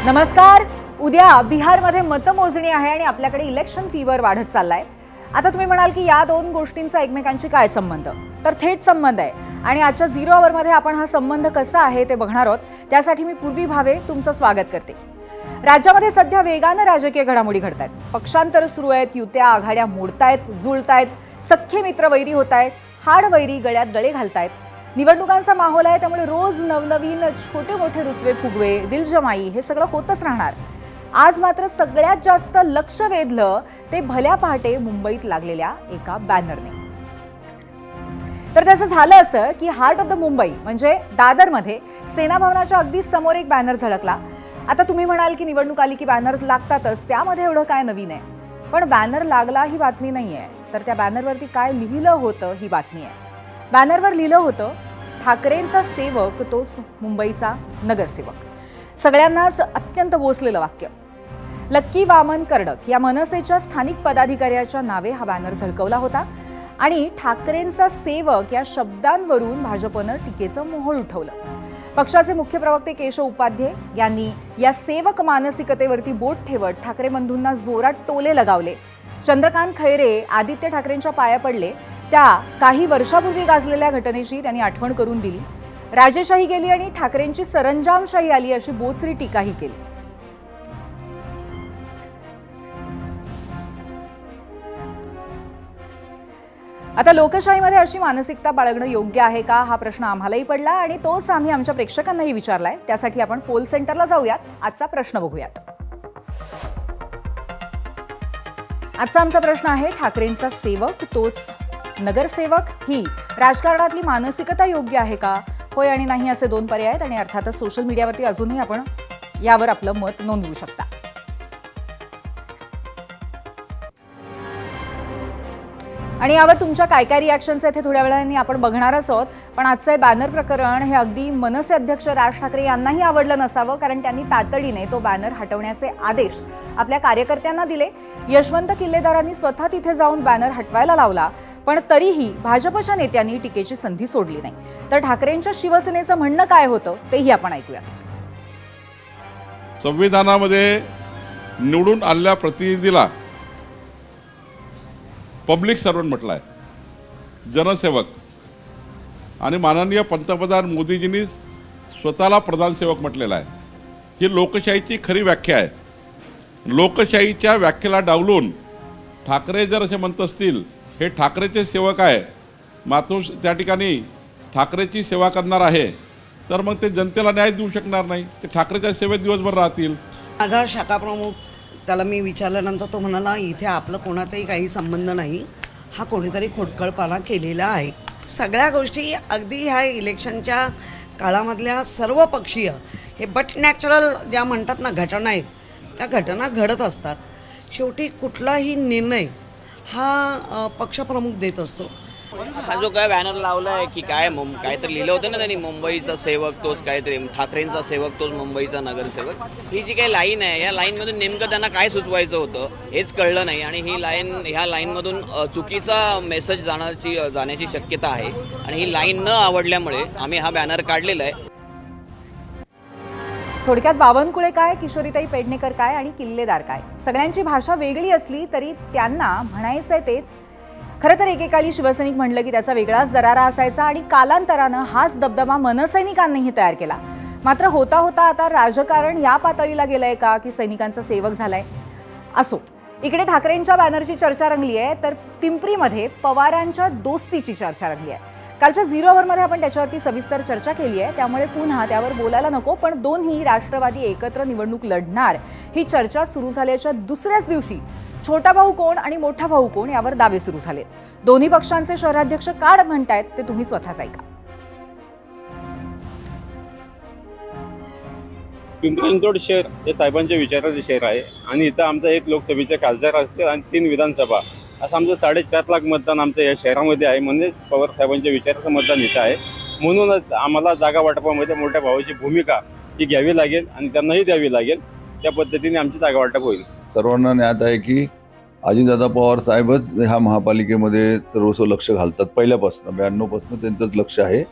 नमस्कार. उद्या बिहारमध्ये मतमोजणी आहे आणि आपल्याकडे इलेक्शन फीवर वाढत चाललाय. आता तुम्ही म्हणाल की या दोन गोष्टींचा एकमेकांशी काय संबंध? तर थेट संबंध आहे आणि आजच्या 0 आवरमध्ये आपण हा संबंध कसा आहे ते बघणार आहोत. त्यासाठी मी पूर्वी भावे तुमचं स्वागत करते. राज्यामध्ये सध्या वेगानं राजकीय घडामोडी घडतात. पक्षांतर सुरू आहेत, युत्या आघाड्या मोडतायत, जुळतायत, सख्खे मित्र वैरी होतायत, हाड वैरी गळ्यात गळे घालतायत. निवडणुकांचा माहोल आहे, त्यामुळे रोज नवनवीन छोटे मोठे रुसवे फुगवे, दिलजमाई हे सगळं होतच राहणार. आज मात्र सगळ्यात जास्त लक्ष वेधलं ते भल्या पहाटे मुंबईत लागलेल्या एका बॅनरने. तर त्याचं झालं असं की हार्ट ऑफ द मुंबई म्हणजे दादरमध्ये सेना भवनाच्या अगदी समोर एक बॅनर झळकला. आता तुम्ही म्हणाल की निवडणूक आली की बॅनर लागतातच, त्यामध्ये एवढं काय नवीन आहे. पण बॅनर लागला ही बातमी नाही आहे, तर त्या बॅनरवरती काय लिहिलं होतं ही बातमी आहे. बॅनरवर लिहिलं होतं, ठाकरेंचा सेवक तोच मुंबईचा नगरसेवक. सगळ्यांनाच अत्यंत बोचलेलं वाक्य. लक्की वामन कर्डक या मनसेच्या स्थानिक पदाधिकाऱ्याच्या नावे हा बॅनर झळकवला होता आणि ठाकरेंचा सेवक या शब्दांवरून भाजपनं टीकेचं मोहोळ उठवलं. पक्षाचे मुख्य प्रवक्ते केशव उपाध्ये यांनी या सेवक मानसिकतेवरती बोट ठेवत ठाकरे बंधूंना जोरात टोले लगावले. चंद्रकांत खैरे आदित्य ठाकरेंच्या पाया पडले. त्या काही वर्षापूर्वी गाजलेल्या घटनेची त्यांनी आठवण करून दिली. राजेशाही गेली आणि ठाकरेंची सरंजामशाही आली अशी बोचरी टीकाही केली. आता लोकशाहीमध्ये अशी मानसिकता बाळगणं योग्य आहे का हा प्रश्न आम्हालाही पडला आणि तोच आम्ही आमच्या प्रेक्षकांनाही विचारलाय. त्यासाठी आपण पोल सेंटरला जाऊयात. आजचा प्रश्न बघूयात. आजचा आमचा प्रश्न आहे, ठाकरेंचा सेवक तोच नगरसेवक ही राजकारणातली मानसिकता योग्य आहे का? होय आणि नाही असे दोन पर्याय आहेत आणि अर्थातच सोशल मीडियावरती अजूनही आपण यावर आपलं मत नोंदवू शकता. आणि यावर तुमच्या काय काय रिॲक्शन्स आहेत हे थोड्या वेळाने आपण बघणारच आहोत. पण आजचं हे बॅनर प्रकरण हे अगदी मनसे अध्यक्ष राज ठाकरे यांनाही आवडलं नसावं, कारण त्यांनी तातडीने तो बॅनर हटवण्याचे आदेश आपल्या कार्यकर्त्यांना दिले. यशवंत किल्लेदारांनी स्वतः तिथे जाऊन बॅनर हटवायला लावला, पण तरीही भाजपच्या नेत्यांनी टीकेची संधी सोडली नाही. तर ठाकरेंच्या शिवसेनेचं म्हणणं काय होतं तेही आपण ऐकूयात. संविधानामध्ये निवडून आलेल्या प्रतिनिधीला पब्लिक सर्वंट म्हटलं आहे, जनसेवक. आणि माननीय पंतप्रधान मोदीजींनी स्वतःला प्रधानसेवक म्हटलेला आहे. ही लोकशाहीची खरी व्याख्या आहे. लोकशाहीच्या व्याख्येला डावलून ठाकरे जर असे म्हणत असतील हे ठाकरेचे सेवक आहे, मात्र त्या ठिकाणी ठाकरेची सेवा करणार आहे, तर मग ते जनतेला न्याय देऊ शकणार नाही. ते ठाकरेच्या सेवेत दिवसभर राहतील. माझा शाखा प्रमुख त्याला मी विचारल्यानंतर तो म्हणाला, इथे आपलं कोणाचाही काही संबंध नाही, हा कोणीतरी खोटकळपणा केलेला आहे. सगळ्या गोष्टी अगदी ह्या इलेक्शनच्या काळामधल्या सर्व पक्षीय हे बट नॅचरल ज्या म्हणतात ना घटना आहेत, त्या घटना घडत असतात. शेवटी कुठलाही निर्णय हा पक्षप्रमुख देत असतो. हा जो काय बॅनर लावलाय की काय काहीतरी लिहिलं होतं ना त्यांनी, मुंबईचा सेवक तोच काहीतरी, ठाकरेंचा सेवक तोच मुंबईचा नगरसेवक. ही जी काही लाईन आहे, या लाईनमधून नेमकं त्यांना काय सुचवायचं होतं हेच कळलं नाही. आणि ही लाईन, ह्या लाईनमधून चुकीचा मेसेज जाण्याची शक्यता आहे. आणि ही लाईन न आवडल्यामुळे आम्ही हा बॅनर काढलेला आहे. थोडक्यात बावनकुळे काय, किशोरीताई पेडणेकर काय आणि किल्लेदार काय, सगळ्यांची भाषा वेगळी असली तरी त्यांना म्हणायचंय तेच. खरं तर एकेकाळी शिवसैनिक म्हणलं की त्याचा वेगळाच दरारा असायचा आणि कालांतरानं हाच दबदबा मनसैनिकांनीही तयार केला. मात्र होता होता आता राजकारण या पातळीला गेलंय का की सैनिकांचा सेवक झालाय? असो, इकडे ठाकरेंच्या बॅनरची चर्चा रंगली आहे, तर पिंपरीमध्ये पवारांच्या दोस्तीची चर्चा रंगली आहे. कालच्या 0 आवरमध्ये आपण त्याच्यावरती सविस्तर चर्चा केली आहे, त्यामुळे पुन्हा त्यावर बोलायला नको. पण दोन्ही राष्ट्रवादी एकत्र निवडणूक लढणार ही चर्चा सुरू झाल्याच्या दुसऱ्याच दिवशी छोटा भाऊ कोण आणि मोठा भाऊ कोण यावर दावे सुरू झाले. दोन्ही पक्षांचे शहराध्यक्ष काय म्हणतायत ते तुम्ही स्वतःच ऐका. पिंपरी चिंचवड शहर हे साहेबांच्या विचाराचे शहर आहे आणि इथं आमचा 1 लोकसभेचे खासदार असतील आणि 3 विधानसभा, असं आमचं 4.5 लाख मतदान आमच्या या शहरामध्ये आहे. म्हणजेच पवार साहेबांच्या विचाराचं मतदान इथं आहे. म्हणूनच आम्हाला जागा वाटपामध्ये मोठ्या भावाची भूमिका ही घ्यावी लागेल आणि त्यांनाही द्यावी लागेल. त्या पद्धतीने आमची जागा वाटप होईल. सर्वांना ज्ञात आहे की अजितदादा पवार साहेबच ह्या महापालिकेमध्ये सर्वस्व लक्ष घालतात. पहिल्यापासून 92 पासून त्यांचंच लक्ष आहे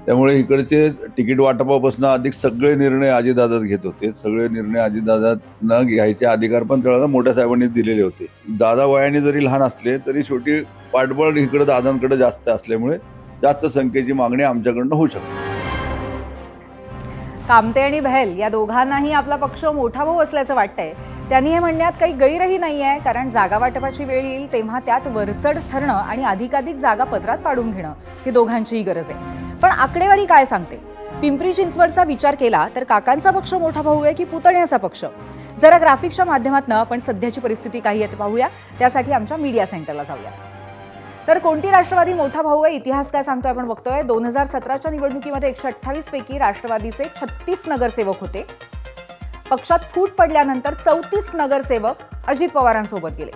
त्यामुळे इकडचे तिकीट वाटपापासून अधिक सगळे निर्णय अजितदादाच घेत होते. सगळे निर्णय अजितदादांना घ्यायचे अधिकार पण त्यावेळेला मोठ्या साहेबांनी दिलेले होते. दादा वयाने जरी लहान असले तरी शेवटी पाठबळ इकडे दादांकडे जास्त असल्यामुळे जास्त संख्येची मागणी आमच्याकडनं होऊ शकते. कामते आणि बहल या दोघांनाही आपला पक्ष मोठा भाऊ असल्याचं वाटतंय. त्यांनी हे म्हणण्यात काही गैरही नाही आहे, कारण जागा वाटपाची वेळ येईल तेव्हा त्यात वरचढ ठरणं आणि अधिकाधिक जागा पदरात पाडून घेणं ही दोघांचीही गरज आहे. पण आकडेवारी काय सांगते? पिंपरी चिंचवडचा विचार केला तर काकांचा पक्ष मोठा भाऊ आहे की पुतण्याचा पक्ष? जरा ग्राफिक्सच्या माध्यमातून आपण सध्याची परिस्थिती काही आहे पाहूया. त्यासाठी आमच्या मीडिया सेंटरला जाऊया. तर कोणती राष्ट्रवादी मोठा भाऊ आहे, इतिहास काय सांगतोय आपण बघतोय. 2017च्या निवडणुकीमध्ये 128 पैकी राष्ट्रवादीचे 36 नगरसेवक होते. पक्षात फूट पडल्यानंतर 34 नगरसेवक अजित पवारांसोबत गेले.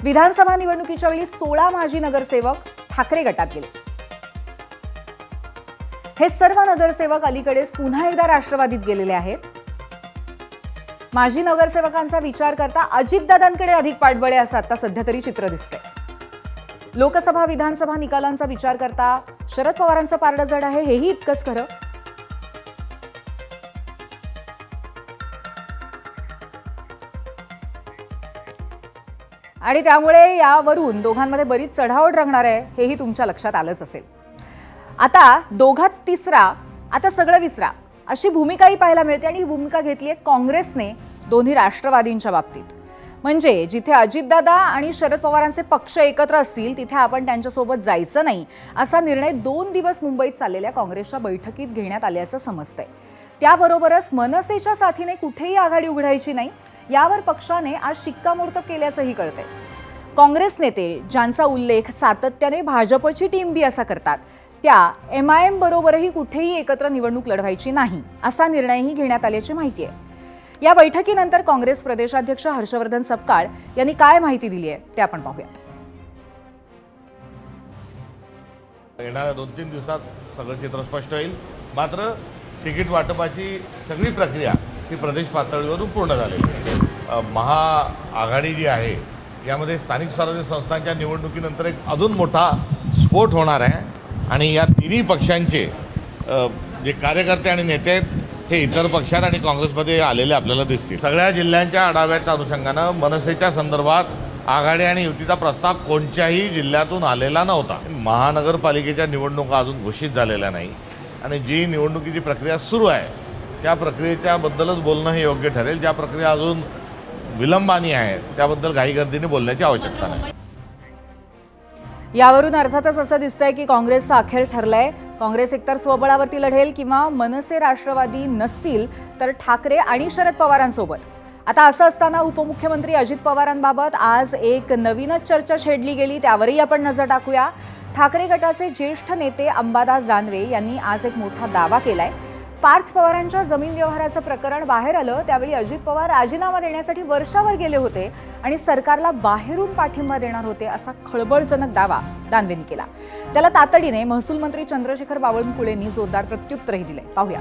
विधानसभा निवडणुकीच्या वेळी 16 माजी नगरसेवक ठाकरे गटात गेले. हे सर्व नगरसेवक अलीकडेच पुन्हा एकदा राष्ट्रवादीत गेलेले आहेत. माजी नगरसेवकांचा विचार करता अजितदादांकडे अधिक पाठबळ आहे असं आता सध्या तरी चित्र दिसतंय. लोकसभा विधानसभा निकालांचा विचार करता शरद पवारांचं पारडं जड आहे, हेही इतकंच खरं. आणि त्यामुळे यावरून दोघांमध्ये बरीच चढाओढ रंगणार आहे, हेही तुमच्या लक्षात आलंच असेल. आता दोघात तिसरा, आता सगळं विसरा अशी भूमिकाही पाहायला मिळते. आणि ही भूमिका घेतली आहे काँग्रेसने दोन्ही राष्ट्रवादींच्या बाबतीत. म्हणजे जिथे अजितदादा आणि शरद पवारांचे पक्ष एकत्र असतील तिथे आपण त्यांच्यासोबत जायचं नाही असा निर्णय 2 दिवस मुंबईत चाललेल्या काँग्रेसच्या बैठकीत घेण्यात आल्याचं समजतंय. त्याबरोबरच मनसेच्या साथीने कुठेही आघाडी उघडायची नाही यावर पक्षाने आज शिक्कामोर्तब केल्याचंही कळतंय. काँग्रेस नेते ज्यांचा उल्लेख सातत्याने भाजपची टीम बी असा करतात, त्या MIM बरोबरही कुठेही एकत्र निवडणूक लढवायची नाही असा निर्णयही घेण्यात आल्याची माहिती आहे. या बैठकीनंतर काँग्रेस प्रदेशाध्यक्ष हर्षवर्धन सपकाळ यांनी काय माहिती दिली आहे ते आपण पाहूया. येणाऱ्या 2-3 दिवसात सगळं चित्र स्पष्ट होईल. मात्र तिकीट वाटपाची सगळी प्रक्रिया ही प्रदेश पातळीवरून पूर्ण झालेली आहे. महाआघाडी जी आहे यामध्ये स्थानिक स्वराज्य संस्थांच्या निवडणुकीनंतर एक अजून मोठा स्फोट होणार आहे. आणि या तिन्ही पक्षांचे जे कार्यकर्ते आणि नेते आहेत हे इतर पक्षात आणि काँग्रेसमध्ये आलेले आपल्याला दिसतील. सगळ्या जिल्ह्यांच्या आढाव्याच्या अनुषंगानं मनसेच्या संदर्भात आघाडी आणि युतीचा प्रस्ताव कोणत्याही जिल्ह्यातून आलेला नव्हता. महानगरपालिकेच्या निवडणुका अजून घोषित झालेल्या नाही आणि जी निवडणुकीची प्रक्रिया सुरू आहे त्या प्रक्रियेच्या बद्दलच बोलणं हे योग्य ठरेल. ज्या प्रक्रिया अजून विलंबाने आहेत त्याबद्दल घाईगर्दीने बोलण्याची आवश्यकता नाही. यावरून अर्थातच असं दिसतंय की काँग्रेसचं अखेर ठरलंय. काँग्रेस एकतर स्वबळावरती लढेल किंवा मनसे राष्ट्रवादी नसतील तर ठाकरे आणि शरद पवारांसोबत. आता असं असताना उपमुख्यमंत्री अजित पवारांबाबत आज एक नवीनच चर्चा छेडली गेली, त्यावरही आपण नजर टाकूया. ठाकरे गटाचे ज्येष्ठ नेते अंबादास दानवे यांनी आज एक मोठा दावा केलाय. पार्थ पवारांच्या जमीन व्यवहाराचं प्रकरण बाहेर आलं त्यावेळी अजित पवार राजीनामा देण्यासाठी वर्षावर गेले होते आणि सरकारला बाहेरून पाठिंबा देणार होते असा खळबळजनक दावा दानवेंनी केला. त्याला तातडीने महसूल मंत्री चंद्रशेखर बावनकुळेंनी जोरदार प्रत्युत्तरही दिले. पाहूया.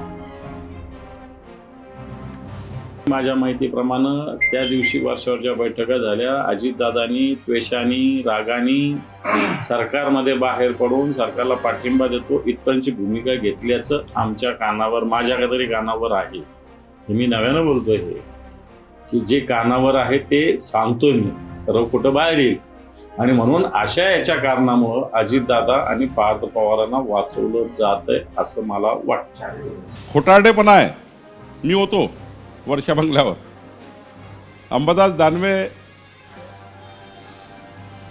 माझ्या माहितीप्रमाणे त्या दिवशी वर्षावरच्या बैठका झाल्या. अजितदादांनी त्वेषाने रागाने सरकारमध्ये बाहेर पडून सरकारला पाठिंबा देतो इतकांची भूमिका घेतल्याचं आमच्या कानावर, माझ्या तरी कानावर आहे. हे मी नव्यानं बोलतोय हे की जे कानावर आहे ते सांगतोय मी, तर कुठं बाहेर येईल. आणि म्हणून अशा याच्या कारणामुळं अजितदादा आणि पार्थ पवारांना वाचवलं जात आहे असं मला वाटतं. खोटारडेपणा आहे. मी होतो वर्षा बंगल्यावर. अंबादास दानवे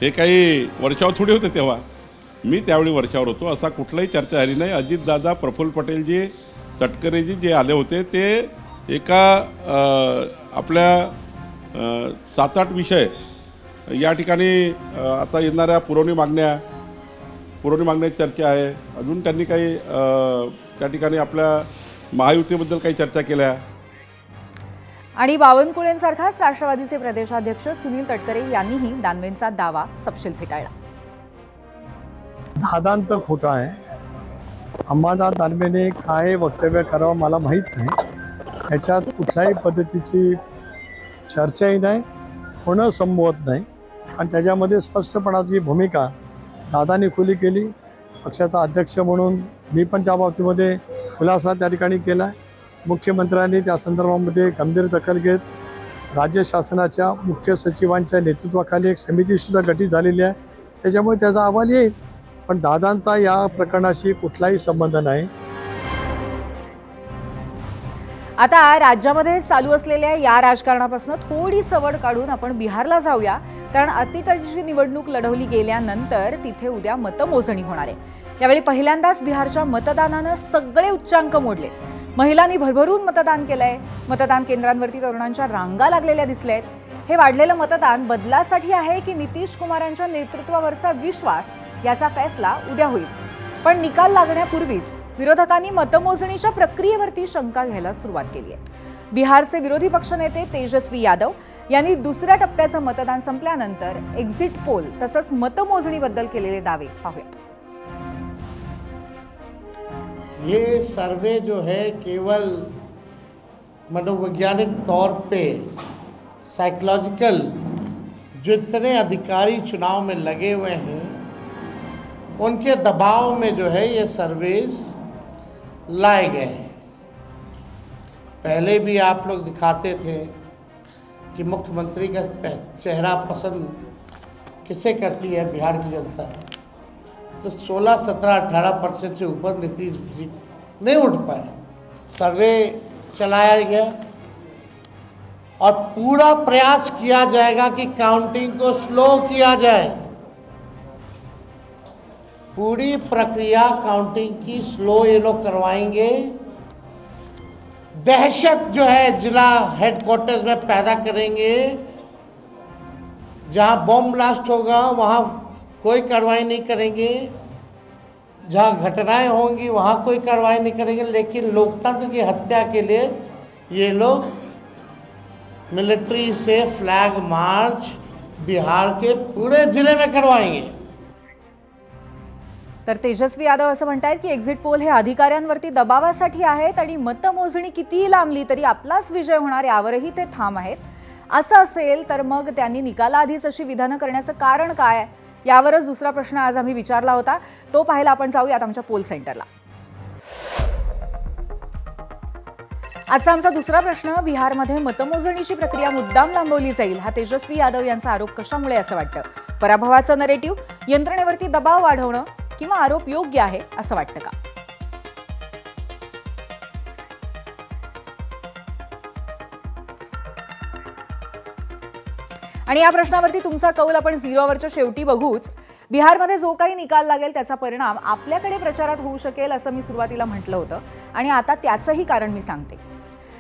हे काही वर्षावर थोडे होते तेव्हा, मी त्यावेळी वर्षावर होतो. असा कुठलाही चर्चा झाली नाही. अजितदादा, प्रफुल्ल पटेलजी, तटकरेजी जे आले होते ते एका आपल्या 7-8 विषय या ठिकाणी आता येणाऱ्या पुरवणी मागण्याची चर्चा आहे. अजून त्यांनी काही त्या ठिकाणी आपल्या महायुतीबद्दल काही चर्चा केल्या. आणि बावनकुळेंसारखाच राष्ट्रवादीचे प्रदेशाध्यक्ष सुनील तटकरे यांनीही दानवेंचा दावा सपशेल फेटाळला. दादांत खोटा आहे. अंबादास दानवेने काय वक्तव्य करावं मला माहीत नाही. याच्यात कुठल्याही पद्धतीची चर्चाही नाही, होणं संभवत नाही. आणि त्याच्यामध्ये स्पष्टपणाची भूमिका दादांनी खुली केली. पक्षाचा अध्यक्ष म्हणून मी पण त्या बाबतीमध्ये खुलासा त्या ठिकाणी केला आहे. मुख्यमंत्र्यांनी त्या संदर्भामध्ये गंभीर दखल घेत राज्य शासनाच्या मुख्य सचिवांच्या नेतृत्वाखाली एक समितीसुद्धा गठीत झालेली आहे. त्याच्यामुळे त्याचा अहवाल येईल. पण दादांचा या प्रकरणाशी कुठलाही संबंध नाही. आता राज्यामध्ये चालू असलेल्या या राजकारणापासून थोडी सवड काढून आपण बिहारला जाऊया, कारण अतिताची निवडणूक लढवली गेल्यानंतर तिथे उद्या मतमोजणी होणार आहे. यावेळी पहिल्यांदाच बिहारच्या मतदानानं सगळे उच्चांक मोडलेत. महिलांनी भरभरून मतदान केलंय. मतदान केंद्रांवरती तरुणांच्या रांगा लागलेल्या दिसल्यात. हे वाढलेलं मतदान बदलासाठी आहे की नितीश कुमारांच्या नेतृत्वावरचा विश्वास याचा फैसला उद्या होईल. पण निकाल लागण्यापूर्वीच विरोधकांनी मतमोजणीच्या प्रक्रियेवरती शंका घ्यायला सुरुवात केली आहे. बिहारचे विरोधी पक्षनेते तेजस्वी यादव यांनी दुसऱ्या टप्प्याचं मतदान संपल्यानंतर एक्झिट पोल तसंच मतमोजणीबद्दल केलेले दावे पाहूयात. ये सर्वे जो है केवल मनोवैज्ञानिक तौर पे साइकोलॉजिकल जितने अधिकारी चुनाव में लगे हुए हैं उनके दबाव में जो है ये सर्वेस लाए गए हैं. पहले भी आप लोग दिखाते थे कि मुख्यमंत्री का चेहरा पसंद किसे करती है बिहार की जनता, तो 16, 17, 18% से ऊपर नीतीश जी नहीं उठ पाए. सर्वे चलाया गया और पूरा प्रयास किया जाएगा कि काउंटिंग को स्लो किया जाए. पूरी प्रक्रिया काउंटिंग की स्लो ये लोग करवाएंगे. दहशत जो है जिला हेडक्वार्टर्स में पैदा करेंगे. जहां बॉम्ब ब्लास्ट होगा वहां कोई कार्रवाई नहीं करेंगे. जहां घटनाएं होंगी वहां कोई कार्रवाई नहीं करेंगे. लेकिन लोकतंत्र की हत्या के लिए ये लोग मिलिट्री से फ्लैग मार्च बिहार के पूरे जिले में करवाएंगे. तर तेजस्वी यादव असं म्हणतायत की एक्झिट पोल हे अधिकाऱ्यांवरती दबावासाठी आहेत आणि मतमोजणी कितीही लांबली तरी आपलाच विजय होणार यावरही ते ठाम आहेत. असं असेल तर मग त्यांनी निकालाआधीच अशी विधानं करण्याचं कारण काय, यावरच दुसरा प्रश्न आज आम्ही विचारला होता. तो पाहायला आपण जाऊयात आमच्या पोल सेंटरला. आजचा आमचा दुसरा प्रश्न, बिहारमध्ये मतमोजणीची प्रक्रिया मुद्दाम लांबवली जाईल हा तेजस्वी यादव यांचा आरोप कशामुळे असं वाटतं? पराभवाचं नरेटिव्ह, यंत्रणेवरती दबाव वाढवणं किंवा आरोप योग्य आहे असं वाटतं का? आणि या प्रश्नावरती तुमचा कौल आपण 0 आवरच्या शेवटी बघूच. बिहारमध्ये जो काही निकाल लागेल त्याचा परिणाम आपल्याकडे प्रचारात होऊ शकेल असं मी सुरुवातीला म्हटलं होतं आणि आता त्याचंही कारण मी सांगते.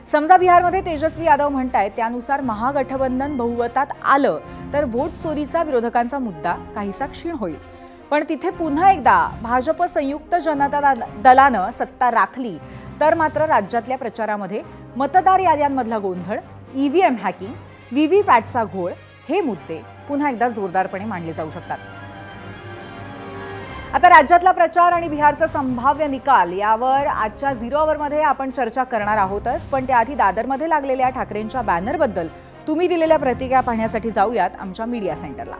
समजा बिहारमध्ये तेजस्वी यादव म्हणतायत त्यानुसार महागठबंधन बहुमतात आलं तर वोट चोरीचा विरोधकांचा मुद्दा काहीसा क्षीण होईल. पण तिथे पुन्हा एकदा भाजप संयुक्त जनता दलानं सत्ता राखली तर मात्र राज्यातल्या प्रचारामध्ये मतदार याद्यांमधला गोंधळ, ईव्हीएम हॅकिंग, व्हीव्हीपॅटचा घोळ हे मुद्दे पुन्हा एकदा जोरदारपणे मांडले जाऊ शकतात. आता राज्यातला प्रचार आणि बिहारचा संभाव्य निकाल यावर आजच्या 0 आवरमध्ये आपण चर्चा करणार आहोतच. पण त्याआधी दादरमध्ये लागलेल्या ठाकरेंच्या बॅनरबद्दल तुम्ही दिलेल्या प्रतिक्रिया पाहण्यासाठी जाऊयात आमच्या मीडिया सेंटरला.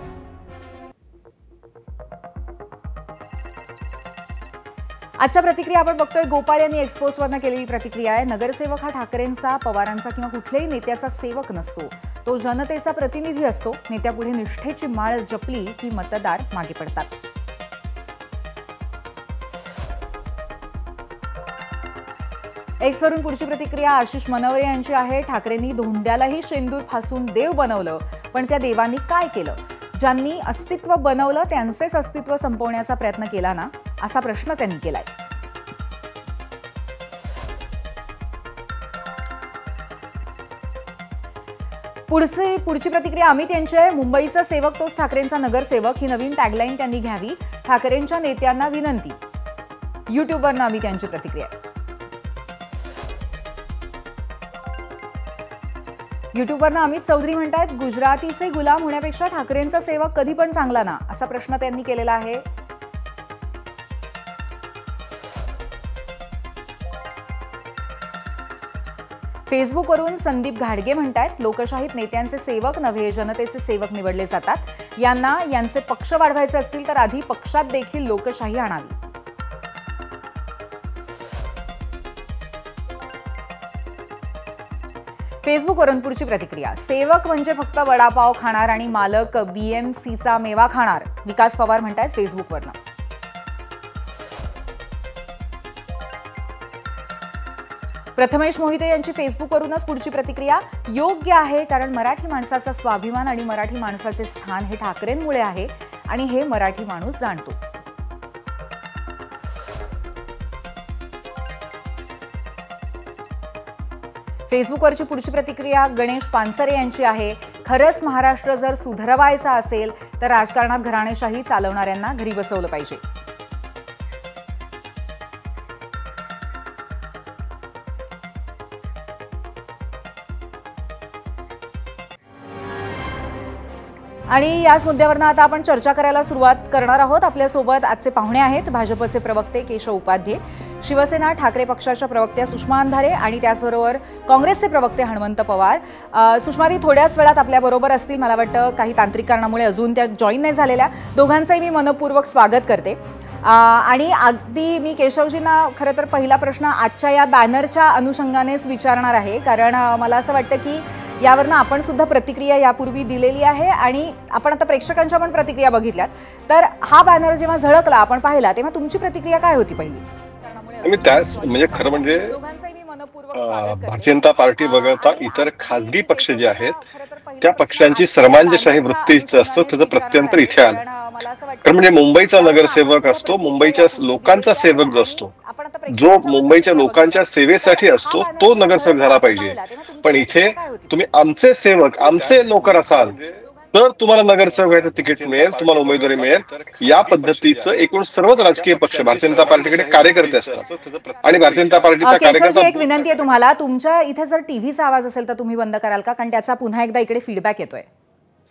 आजच्या प्रतिक्रिया आपण बघतोय. गोपाल यांनी एक्सपोजवरनं केलेली प्रतिक्रिया आहे. नगरसेवक हा ठाकरेंचा, पवारांचा किंवा कुठल्याही नेत्याचा सेवक नसतो, तो जनतेचा प्रतिनिधी असतो. नेत्यापुढे निष्ठेची माळ जपली की मतदार मागे पडतात. एक्सवरून पुढची प्रतिक्रिया आशिष मनवरे यांची आहे. ठाकरेंनी धोंड्यालाही शेंदूर फासून देव बनवलं, पण त्या देवांनी काय केलं? ज्यांनी अस्तित्व बनवलं त्यांचेच अस्तित्व संपवण्याचा प्रयत्न केला ना, असा प्रश्न त्यांनी केलाय. पुढची प्रतिक्रिया अमित यांची आहे. मुंबईचा सेवक तोच ठाकरेंचा नगरसेवक, ही नवीन टॅगलाईन त्यांनी घ्यावी. ठाकरेंच्या नेत्यांना विनंती. युट्यूबवरनं अमित यांची प्रतिक्रिया. युट्यूबवरनं अमित चौधरी म्हणतायत गुजरातीचे गुलाम होण्यापेक्षा ठाकरेंचा सेवक कधी पण चांगला ना, असा प्रश्न त्यांनी केलेला आहे. फेसबुकवरून संदीप घाडगे म्हणतायत लोकशाहीत नेत्यांचे सेवक नव्हे जनतेचे सेवक निवडले जातात. यांना यांचे पक्ष वाढवायचे असतील तर आधी पक्षात देखील लोकशाही आणावी. फेसबुकवरून पुढची प्रतिक्रिया. सेवक म्हणजे फक्त वडापाव खाणार आणि मालक BMCचा मेवा खाणार, विकास पवार म्हणतात फेसबुकवरनं. प्रथमेश मोहिते यांची फेसबुकवरूनच पुढची प्रतिक्रिया. योग्य आहे, कारण मराठी माणसाचा स्वाभिमान आणि मराठी माणसाचे स्थान हे ठाकरेंमुळे आहे आणि हे मराठी माणूस जाणतो. फेसबुकवरची पुढची प्रतिक्रिया गणेश पानसरे यांची आहे. खरंच महाराष्ट्र जर सुधारवायचा असेल तर राजकारणात घराणेशाही चालवणाऱ्यांना घरी बसवलं पाहिजे. आणि याच मुद्द्यावरनं आता आपण चर्चा करायला सुरुवात करणार आहोत. आपल्यासोबत आजचे पाहुणे आहेत भाजपचे प्रवक्ते केशव उपाध्ये, शिवसेना ठाकरे पक्षाच्या प्रवक्त्या सुषमा अंधारे आणि त्याचबरोबर काँग्रेसचे प्रवक्ते हणमंत पवार. सुषमाजी थोड्याच वेळात आपल्याबरोबर असतील. मला वाटतं काही तांत्रिक कारणामुळे अजून त्या जॉईन नाही झालेल्या. दोघांचंही मी मनपूर्वक स्वागत करते. आणि अगदी मी केशवजींना खरं तर पहिला प्रश्न आजच्या या बॅनरच्या अनुषंगानेच विचारणार आहे, कारण मला असं वाटतं की यावरनं आपण सुद्धा प्रतिक्रिया यापूर्वी दिलेली आहे आणि आपण आता प्रेक्षकांच्या पण प्रतिक्रिया बघितल्यात. तर हा बॅनर जेव्हा झळकला, आपण पाहिला, तेव्हा तुमची प्रतिक्रिया काय होती पहिली? त्याच म्हणजे खरं म्हणजे भारतीय जनता पार्टी वगळता इतर खासगी पक्ष जे आहेत त्या पक्षांची सर्वांगीण वृत्ती असतं, त्याचं प्रत्यंतर इथे आलं. कारण म्हणजे मुंबईचा नगरसेवक असतो, मुंबईच्या लोकांचा सेवक जो असतो, जो मुंबईच्या लोकांच्या सेवेसाठी असतो, तो नगरसेवक झाला पाहिजे. पण इथे तुम्ही आमचे सेवक, आमचे नोकर असाल तर तुम्हाला नगरसेवकाचं तिकीट मिळेल, तुम्हाला उमेदवारी मिळेल. या पद्धतीचं एकूण सर्वच राजकीय पक्ष भारतीय जनता पार्टीकडे कार्यकर्ते असतात आणि भारतीय जनता पार्टीचा कार्यकर्ता. एक विनंती आहे तुम्हाला, तुमच्या इथे जर टीव्हीचा आवाज असेल तर तुम्ही बंद कराल का? कारण त्याचा पुन्हा एकदा इकडे फीडबॅक येतोय.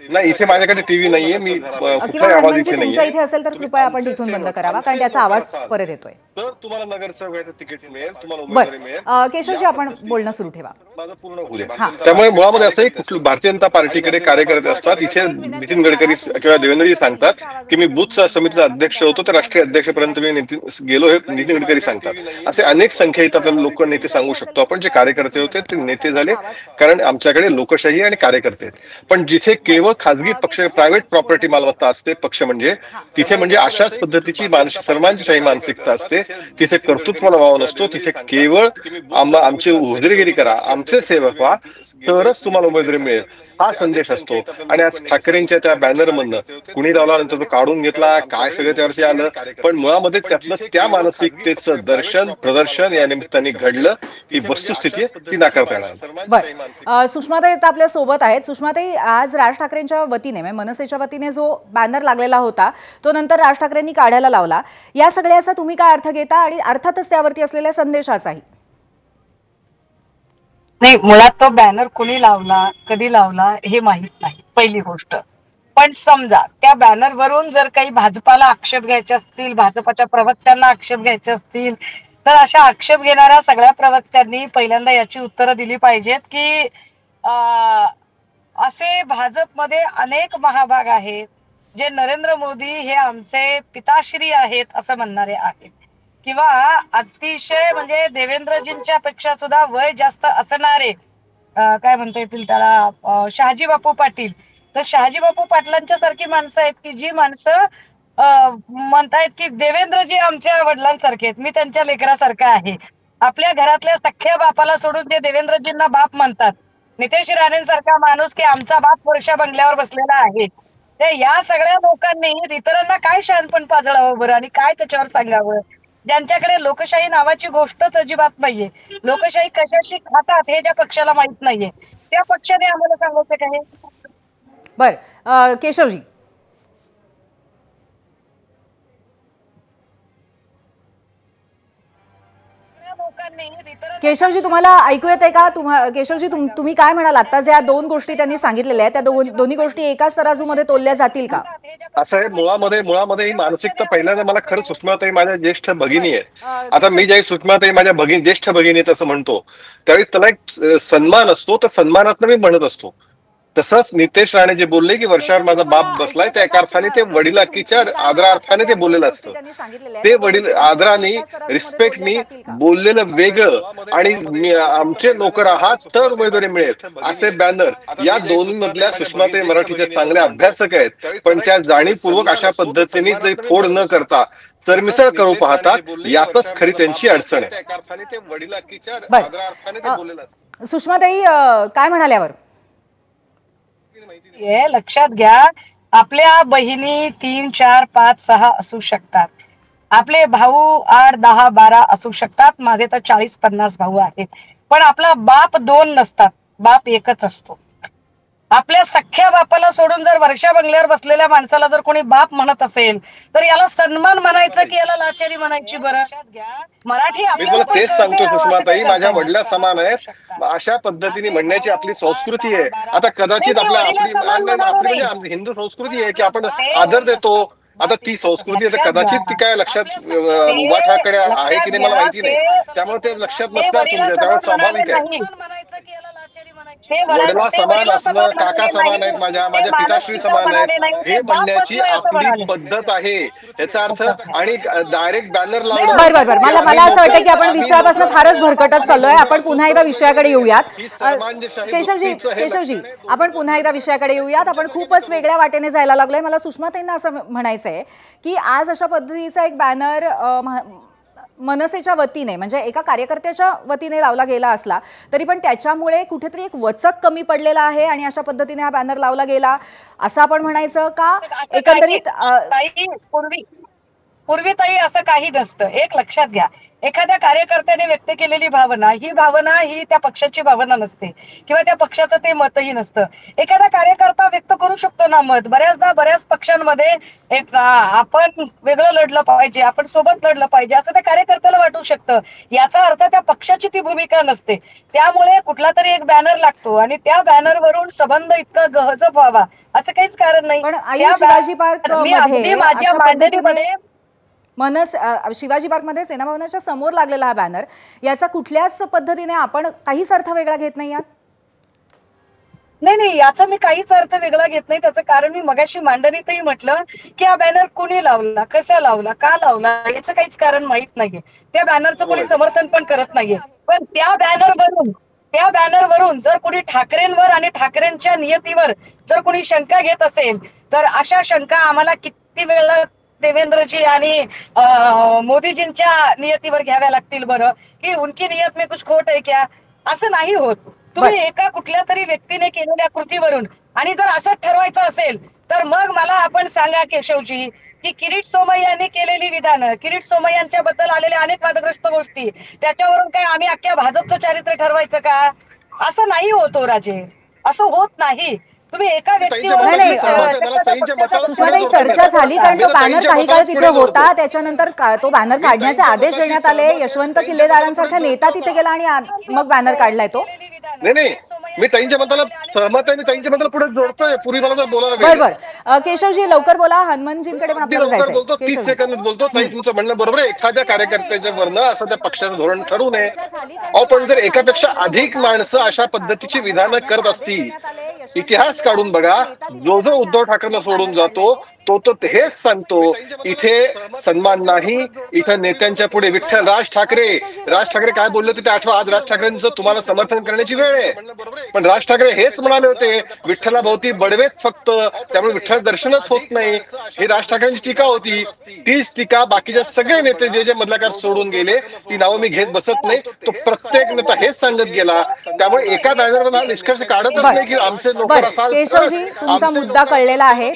नाही, इथे माझ्याकडे टीव्ही नाहीये, मी कुठलाही आवाज इथे तुमच्या इथे असेल तर कृपया आपण तिथून बंद करावा, कारण त्याचा आवाज परत येतोय. तर तुम्हाला नगरसेवकाचं तिकीट मिळेल, तुम्हाला उमेदवारी मिळेल. केशवजी, आपण बोलणं सुरू ठेवा. माझं पूर्ण होऊ द्या. त्यामुळे मुळामध्ये असं कुठलं भारतीय जनता पार्टीकडे कार्यकर्ते असतात. इथे नितीन गडकरी किंवा देवेंद्रजी सांगतात की मी बूथ समितीचा अध्यक्ष होतो, तर राष्ट्रीय अध्यक्षपर्यंत मी गेलो, हे नितीन गडकरी सांगतात. असे अनेक संख्या इथं आपल्याला लोक नेते सांगू शकतो आपण. जे कार्यकर्ते होते ते नेते झाले, कारण आमच्याकडे लोकशाही आणि कार्यकर्ते आहेत. पण जिथे केवळ खासगी पक्ष, प्रायव्हेट प्रॉपर्टी मालमत्ता असते पक्ष म्हणजे, तिथे म्हणजे अशाच पद्धतीची सर्वांची मानसिकता असते. तिथे कर्तृत्वाला वाव नसतो. तिथे केवळ आमची उदरगिरी करा, आमचे सेवक व्हा, तरच तुम्हाला उमेदवारी मिळेल, हा संदेश असतो. आणि आज ठाकरेंच्या त्या बॅनर मधनं कुणी लावला, नंतर तो काढून घेतला, काय सगळं त्यावरती आलं, पण मुळामध्ये त्यातलं त्या मानसिकतेचं दर्शन प्रदर्शन या निमित्ताने घडलं. ही वस्तुस्थिती आहे, ती नाकारता येणार. बरं, सुषमाताई आपल्या सोबत आहेत. सुषमाताई, आज राज ठाकरेंच्या वतीने म्हणजे मनसेच्या वतीने जो बॅनर लागलेला होता तो नंतर राज ठाकरेंनी काढायला लावला. या सगळ्याचा तुम्ही काय अर्थ घेता आणि अर्थातच त्यावरती असलेल्या संदेशाचाही? नाही, मुळात तो बॅनर कोणी लावला, कधी लावला हे माहित नाही, पहिली गोष्ट. पण समजा त्या बॅनरवरून जर काही भाजपाला आक्षेप घ्यायचे असतील, भाजपाच्या प्रवक्त्यांना आक्षेप घ्यायचे असतील, तर अशा आक्षेप घेणाऱ्या सगळ्या प्रवक्त्यांनी पहिल्यांदा याची उत्तरं दिली पाहिजेत की असे भाजपमध्ये अनेक महाभाग आहेत जे नरेंद्र मोदी हे आमचे पिताश्री आहेत असं म्हणणारे आहेत, किंवा अतिशय म्हणजे देवेंद्रजींच्या पेक्षा सुद्धा वय जास्त असणारे काय म्हणता येतील त्याला शहाजी बापू पाटील. तर शहाजी बापू पाटलांच्या सारखी माणसं आहेत की जी माणसं म्हणतायत की देवेंद्रजी आमच्या वडिलांसारखे आहेत, मी त्यांच्या लेकरासारखा आहे. आपल्या घरातल्या सख्ख्या बापाला सोडून जे देवेंद्रजींना बाप म्हणतात, नितेश राणेंसारखा माणूस की आमचा बाप वर्षा बंगल्यावर बसलेला आहे. ते या सगळ्या लोकांनी इतरांना काय शहाणपण पाजळावं बरं आणि काय त्याच्यावर सांगावं, ज्यांच्याकडे लोकशाही नावाची गोष्टच अजिबात नाहीये. लोकशाही कशाशी खातात हे ज्या पक्षाला माहित नाहीये, त्या पक्षाने आम्हाला सांगायचं काय? बर, केशवजी. केशवजी, तुम्हाला ऐकू येत आहे का? केशवजी, तुम्ही काय म्हणाल? आता ज्या दोन गोष्टी त्यांनी सांगितलेल्या आहेत त्या दोन्ही गोष्टी एकाच तराजूमध्ये तोलल्या जातील का? असं आहे, मुळामध्ये ही मानसिकता पहिल्यांदा मला खरं सुषमाताई माझ्या ज्येष्ठ भगिनी आहे. आता मी ज्यावेळी सुषमाताई माझ्या ज्येष्ठ भगिनी आहेत असं म्हणतो, त्यावेळी त्याला एक सन्मान असतो, तर सन्मानात मी म्हणत असतो. तसंच नितेश राणे जे बोलले की वर्षावर माझा बाप बसलाय, त्या एका अर्थाने ते वडिलाकीच्या आदरार्थाने ते बोललेलं असतं. ते वडील आदराने रिस्पेक्टनी बोललेलं वेगळं आणि आमचे नोकर आहात तर उमेदवारी मिळेल असे बॅनर, या दोन्ही मधल्या सुषमाताई मराठीच्या चांगल्या अभ्यासक आहेत, पण त्या जाणीवपूर्वक अशा पद्धतीने ते फोड न करता सरमिसळ करू पाहतात. यातच खरी त्यांची अडचण आहे. सुषमाताई काय म्हणाल्यावर हे लक्षात घ्या, आपल्या बहिणी 3, 4, 5, 6 असू शकतात, आपले भाऊ 8, 10, 12 असू शकतात, माझे तर 40-50 भाऊ आहेत, पण आपला बाप 2 नसतात, बाप एकच असतो. आपल्या सख्या बापाला सोडून जर वर्षा बंगल्यावर बसलेल्या माणसाला जर कोणी बाप म्हणत असेल तर याला सन्मान म्हणायचं की याला लाचारी म्हणायची? बरं, मराठी मी तुला तेच सांगतो सुषमाताई, माझ्या वडिला समान आहेत, अशा पद्धतीने म्हणण्याची आपली संस्कृती आहे. आता कदाचित आपली हिंदू संस्कृती आहे की आपण आदर देतो. आता ती संस्कृती आहे कदाचित ती काय लक्षात उभाठाकडे आहे की नाही मला माहिती नाही, त्यामुळे ते लक्षात नसणार तुमच्या, त्यामुळे स्वाभाविक आहे. वडिला समान असणं, काका समान आहेत, माझ्या पिताश्री समान आहेत, हे म्हणण्याची आपली पद्धत आहे याचा अर्थ. आणि डायरेक्ट बॅनर लावणं. बरं मला असं वाटतं की आपण विषयापासून फारच भरकटत चाललोय. आपण पुन्हा एकदा विषयाकडे येऊयात. केशवजी आपण पुन्हा एकदा विषयाकडे येऊयात. आपण खूपच वेगळ्या वाटेने जायला लागलोय. मला सुषमाताईंना असं म्हणायचं आहे की आज अशा पद्धतीचा एक बॅनर मनसेच्या वतीने म्हणजे एका कार्यकर्त्याच्या वतीने लावला गेला असला तरी पण त्याच्यामुळे कुठेतरी एक वचक कमी पडलेला आहे आणि अशा पद्धतीने हा बॅनर लावला गेला असं आपण म्हणायचं का? एकंदरीत पूर्वी ताई असं काही नसतं. एक लक्षात घ्या, एखाद्या कार्यकर्त्याने व्यक्त केलेली भावना ही त्या पक्षाची भावना नसते किंवा त्या पक्षाचं ते मतही नसतं. एखादा कार्यकर्ता व्यक्त करू शकतो ना मत. बऱ्याचदा बऱ्याच पक्षांमध्ये एक आपण वेगळं लढलं पाहिजे, आपण सोबत लढलं पाहिजे असं त्या कार्यकर्त्याला वाटू शकतं. याचा अर्थ त्या पक्षाची ती भूमिका नसते. त्यामुळे कुठला तरी एक बॅनर लागतो आणि त्या बॅनरवरून संबंध इतका गहजब व्हावा असं काहीच कारण नाही. पण शिवाजी पार्क मध्ये माझ्या मांडणीमध्ये शिवाजी पार्कमध्ये सेना भवनाच्या समोर लागलेला हा बॅनर, याचा कुठल्याच पद्धतीने आपण काहीच अर्थ वेगळा घेत नाही? नाही, याचा मी काहीच अर्थ वेगळा घेत नाही. त्याचं कारण मी मगाशी मांडणीतही म्हटलं की हा बॅनर कुणी लावला, कसा लावला, का लावला याचं काहीच कारण माहित नाहीये. त्या बॅनरचं कोणी समर्थन पण करत नाहीये. पण त्या बॅनरवरून जर कोणी ठाकरेंवर आणि ठाकरेंच्या नियतीवर जर कोणी शंका घेत असेल तर अशा शंका आम्हाला किती वेळा देवेंद्रजी आणि मोदीजींच्या नियतीवर घ्याव्या लागतील बरं, की उनकी नियत में कुछ खोट है क्या? असं नाही होत. तुम्ही एका कुठल्या तरी व्यक्तीने केलेल्या कृतीवरून आणि जर असं ठरवायचं असेल तर मग मला आपण सांगा केशवजी की किरीट सोमय्यांनी केलेली विधानं, किरीट सोमय्यांच्या बद्दल आलेल्या अनेक वादग्रस्त गोष्टी, त्याच्यावरून काय आम्ही अख्ख्या भाजपचं चारित्र्य ठरवायचं का? असं नाही होतो राजे, असं होत नाही. तुम्ही एका सुषमाताई चर्चा झाली कारण तो बॅनर काही काळ तिथे होता, त्याच्यानंतर तो बॅनर काढण्याचे आदेश देण्यात आले. यशवंत किल्लेदारांसारखा नेता तिथे गेला आणि मग बॅनर काढलाय तो. नाही, मी ताईंच्या मताला सहमत आहे. मी ताईंच्या मताला पुढे जोडतोय. पूर्वी मला जर बोलायला बरोबर. केशवजी लवकर बोला, हनुमानजींकडे पण आपल्याला जायचंय. बोलतो 30 सेकंद बोलतो. ताई तुमचं म्हणणं बरोबर आहे. एखाद्या कार्यकर्त्याच्या वरनं असं त्या पक्षाचं धोरण ठरवू नये. पण जर एकापेक्षा अधिक माणसं अशा पद्धतीची विधानं करत असतील, इतिहास काढून बघा, जो उद्धव ठाकरेंना सोडून जातो तो हेच सांगतो इथे सन्मान नाही, इथं नेत्यांच्या पुढे विठ्ठल राज ठाकरे काय बोलले होते ते आठवा. आज राज ठाकरेंचं तुम्हाला समर्थन करण्याची वेळ आहे. पण राज ठाकरे हेच म्हणाले होते विठ्ठलाभोवती बडवेच फक्त, त्यामुळे विठ्ठल दर्शनच होत नाही. ही राज ठाकरेंची टीका होती. तीच टीका बाकीच्या सगळे नेते जे मधलाकार सोडून गेले, ती नावं मी घेत बसत नाही. तो प्रत्येक नेता हेच सांगत गेला. त्यामुळे एका बॅनरवर हा निष्कर्ष काढतच नाही की आमचे नोकर असाल. केशवजी तुमचा मुद्दा कळलेला आहे,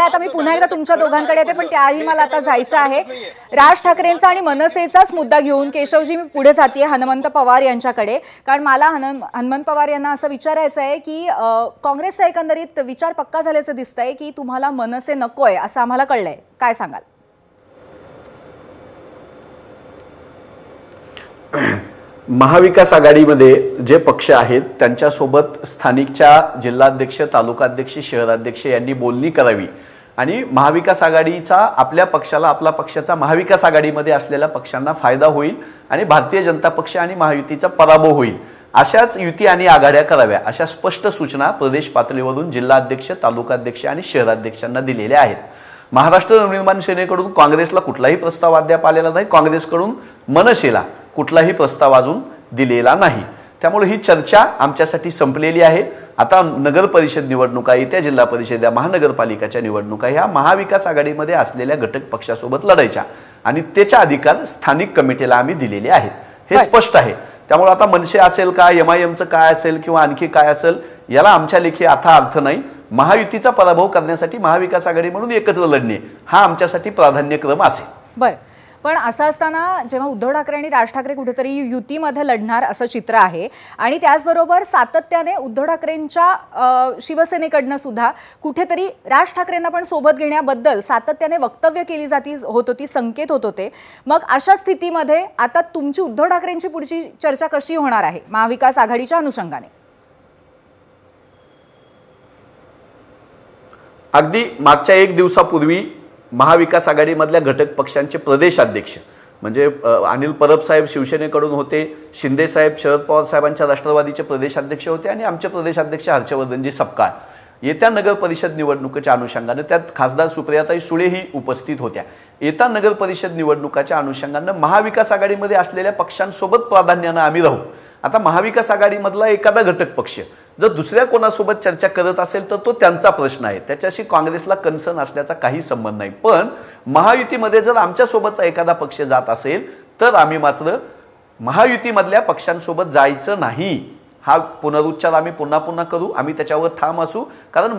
आता मी पुन्हा एकदा तुमच्या दोघांकडे येते, पण त्याआधी मला आता जायचं आहे. राज ठाकरेंचा आणि मनसेचाच मुद्दा घेऊन केशवजी मी पुढे जाते हनुमंत पवार यांच्याकडे, कारण मला हनुमंत पवार यांना असं विचारायचं आहे की काँग्रेसचा एकंदरीत विचार पक्का झाल्याचं दिसतंय की तुम्हाला मनसे नकोय असं आम्हाला कळलंय, काय सांगाल? महाविकास आघाडीमध्ये जे पक्ष आहेत त्यांच्यासोबत स्थानिकच्या जिल्हाध्यक्ष, तालुकाध्यक्ष, शहराध्यक्ष यांनी बोलणी करावी आणि महाविकास आघाडीचा आपल्या पक्षाला, आपला पक्षाचा महाविकास आघाडीमध्ये असलेल्या पक्षांना फायदा होईल आणि भारतीय जनता पक्ष आणि महायुतीचा पराभव होईल अशाच युती आणि आघाड्या कराव्या अशा स्पष्ट सूचना प्रदेश पातळीवरून जिल्हाध्यक्ष, तालुकाध्यक्ष आणि शहराध्यक्षांना दिलेल्या आहेत. महाराष्ट्र नवनिर्माण सेनेकडून काँग्रेसला कुठलाही प्रस्ताव अद्याप आलेला नाही. काँग्रेसकडून मनसेला कुठलाही प्रस्ताव अजून दिलेला नाही. त्यामुळे ही चर्चा आमच्यासाठी संपलेली आहे. आता नगर परिषद निवडणुका, येत्या जिल्हा परिषद, महानगरपालिकाच्या निवडणुका ह्या महाविकास आघाडीमध्ये असलेल्या घटक पक्षासोबत लढायच्या आणि त्याच्या अधिकार स्थानिक कमिटीला आम्ही दिलेले आहेत, हे स्पष्ट आहे. त्यामुळे आता मनसे असेल का, MIMचं काय असेल किंवा आणखी काय असेल, याला आमच्या लेखी आता अर्थ नाही. महायुतीचा पराभव करण्यासाठी महाविकास आघाडी म्हणून एकत्र लढणे हा आमच्यासाठी प्राधान्यक्रम असेल. बरं, पण असं असताना जेव्हा उद्धव ठाकरे आणि राज ठाकरे कुठेतरी युतीमध्ये लढणार असं चित्र आहे आणि त्याचबरोबर सातत्याने उद्धव ठाकरेंच्या शिवसेनेकडनं सुद्धा कुठेतरी राज ठाकरेंना पण सोबत घेण्याबद्दल सातत्याने वक्तव्य केली होत होती, संकेत होत होते. मग अशा स्थितीमध्ये आता तुमची उद्धव ठाकरेंची पुढची चर्चा कशी होणार आहे महाविकास आघाडीच्या अनुषंगाने? अगदी मागच्या एक दिवसापूर्वी महाविकास आघाडीमधल्या घटक पक्षांचे प्रदेशाध्यक्ष म्हणजे अनिल परब साहेब शिवसेनेकडून होते, शिंदे साहेब शरद पवार साहेबांच्या राष्ट्रवादीचे प्रदेशाध्यक्ष होते आणि आमचे प्रदेशाध्यक्ष हर्षवर्धनजी सपकाळ येत्या नगर परिषद निवडणुकीच्या अनुषंगाने, त्यात खासदार सुप्रियाताई सुळेही उपस्थित होत्या. येत्या नगर परिषद निवडणुकाच्या अनुषंगाने महाविकास आघाडीमध्ये असलेल्या पक्षांसोबत प्राधान्याने आम्ही राहू. आता महाविकास आघाडीमधला एखादा घटक पक्ष जर दुसऱ्या कोणासोबत चर्चा करत असेल तर तो त्यांचा प्रश्न आहे, त्याच्याशी काँग्रेसला कन्सर्न असण्याचा काही संबंध नाही. पण महायुतीमध्ये जर आमच्यासोबतचा एखादा पक्ष जात असेल तर आम्ही मात्र महायुतीमधल्या पक्षांसोबत जायचं नाही, हा पुनरुच्चार आम्ही पुन्हा पुन्हा करू. आम्ही त्याच्यावर ठाम असू, कारण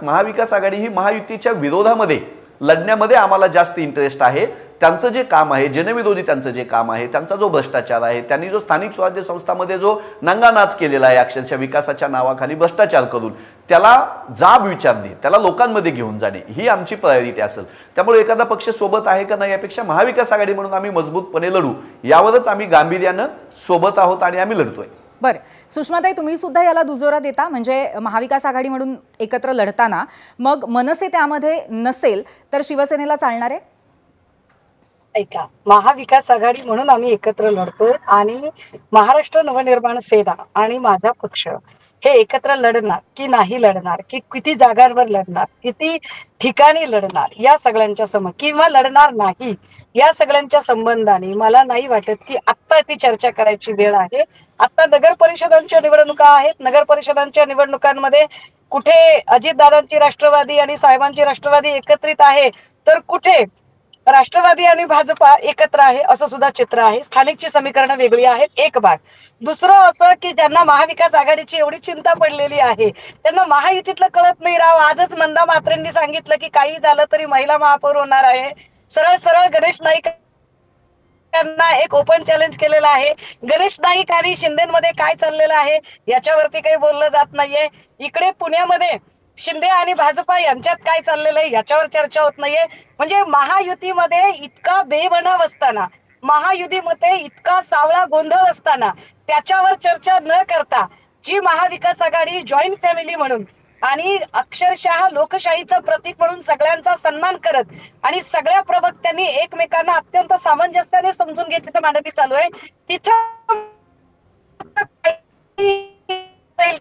महाविकास आघाडी ही महायुतीच्या विरोधामध्ये लढण्यामध्ये आम्हाला जास्त इंटरेस्ट आहे. त्यांचं जे काम आहे, जनविरोधी त्यांचं जे काम आहे, त्यांचा जो भ्रष्टाचार आहे, त्यांनी जो स्थानिक स्वराज्य संस्थांमध्ये जो नांगानाच केलेला आहे अक्षरशः विकासाच्या नावाखाली भ्रष्टाचार करून, त्याला जाब विचारणे, त्याला लोकांमध्ये घेऊन जाणे ही आमची प्रायोरिटी असेल. त्यामुळे एखादा पक्ष सोबत आहे का नाही यापेक्षा महाविकास आघाडी म्हणून आम्ही मजबूतपणे लढू, यावरच आम्ही गांभीर्यानं सोबत आहोत आणि आम्ही लढतोय. बरं, सुषमाताई तुम्ही सुद्धा याला दुजोरा देता, म्हणजे महाविकास आघाडी म्हणून एकत्र लढताना मग मनसे त्यामध्ये नसेल तर शिवसेनेला चालणार आहे? ऐका, महाविकास आघाडी म्हणून आम्ही एकत्र लढतोय आणि महाराष्ट्र नवनिर्माण सेना आणि माझा पक्ष हे एकत्र लढणार की नाही लढणार, की किती जागांवर लढणार, किती ठिकाणी लढणार, या सगळ्यांच्या किंवा लढणार नाही या सगळ्यांच्या संबंधाने मला नाही वाटत की आत्ता ती चर्चा करायची वेळ आहे. आता नगर परिषदांच्या निवडणुका आहेत. नगर परिषदांच्या निवडणुकांमध्ये कुठे अजितदादांची राष्ट्रवादी आणि साहेबांची राष्ट्रवादी एकत्रित आहे तर कुठे राष्ट्रवादी आणि भाजपा एकत्र आहे असं सुद्धा चित्र आहे. स्थानिकची समीकरणं वेगळी आहेत, एक भाग. दुसरं असं की ज्यांना महाविकास आघाडीची एवढी चिंता पडलेली आहे त्यांना महायुतीतलं कळत नाही राव. आजच मंदा म्हात्रेंनी सांगितलं की काही झालं तरी महिला महापौर होणार आहे. सरळ सरळ गणेश नाईक यांना एक ओपन चॅलेंज केलेलं आहे. गणेश नाईक आणि शिंदेमध्ये काय चाललेलं आहे याच्यावरती काही बोललं जात नाहीये. इकडे पुण्यामध्ये शिंदे आणि भाजपा यांच्यात काय चाललेलं आहे याच्यावर चर्चा होत नाहीये. म्हणजे महायुतीमध्ये इतका बेबनाव असताना, महायुतीमध्ये इतका सावळा गोंधळ असताना त्याच्यावर चर्चा न करता जी महाविकास आघाडी जॉईंट फॅमिली म्हणून आणि अक्षरशः लोकशाहीचं प्रतीक म्हणून सगळ्यांचा सन्मान करत आणि सगळ्या प्रवक्त्यांनी एकमेकांना अत्यंत सामंजस्याने समजून घेतली तर मांडणी चालू आहे, तिथं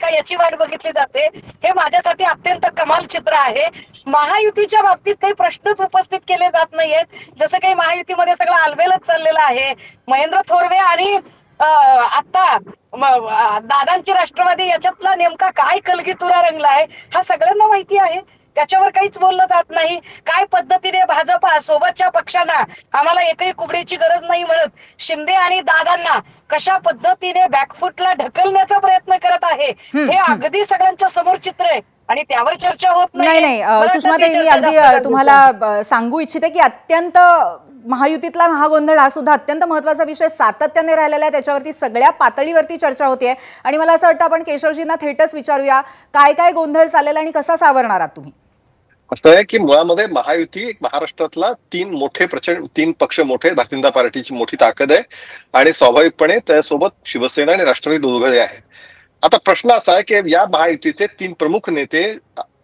का याची वाट बघितली जाते. हे माझ्यासाठी अत्यंत कमाल चित्र आहे. महायुतीच्या बाबतीत काही प्रश्नच उपस्थित केले जात नाहीयेत. जसं काही महायुतीमध्ये सगळं आलबेलच चाललेलं आहे. महेंद्र थोरवे आणि आता दादांची राष्ट्रवादी याच्यातला नेमका काय कलगीतुरा रंगलाय हा सगळ्यांना माहिती आहे. त्याच्यावर काहीच बोललं जात नाही. काय पद्धतीने भाजपा सोबतच्या पक्षांना आम्हाला एकही कुबडीची गरज नाही म्हणत शिंदे आणि दादांना कशा पद्धतीने बॅकफुटला ढकलण्याचा प्रयत्न करत आहे हे अगदी सगळ्यांच्या समोर चित्र आहे आणि त्यावर चर्चा होत नाही. नाही सुषमाताई, मी अगदी तुम्हाला सांगू इच्छिते की अत्यंत महायुतीतला महागोंधळ हा सुद्धा अत्यंत महत्त्वाचा विषय सातत्याने राहिलेला आहे. त्याच्यावरती सगळ्या पातळीवरती चर्चा होतीये आणि मला असं वाटतं आपण केशवजींना थेटच विचारूया काय काय गोंधळ चाललेला आणि कसा सावरणार आहात तुम्ही? असं आहे की मुळामध्ये महायुती महाराष्ट्रातला तीन पक्ष मोठे, भारतीय जनता पार्टीची मोठी ताकद आहे आणि स्वाभाविकपणे त्यासोबत शिवसेना आणि राष्ट्रवादी दोघे आहेत. आता प्रश्न असा आहे की या महायुतीचे तीन प्रमुख नेते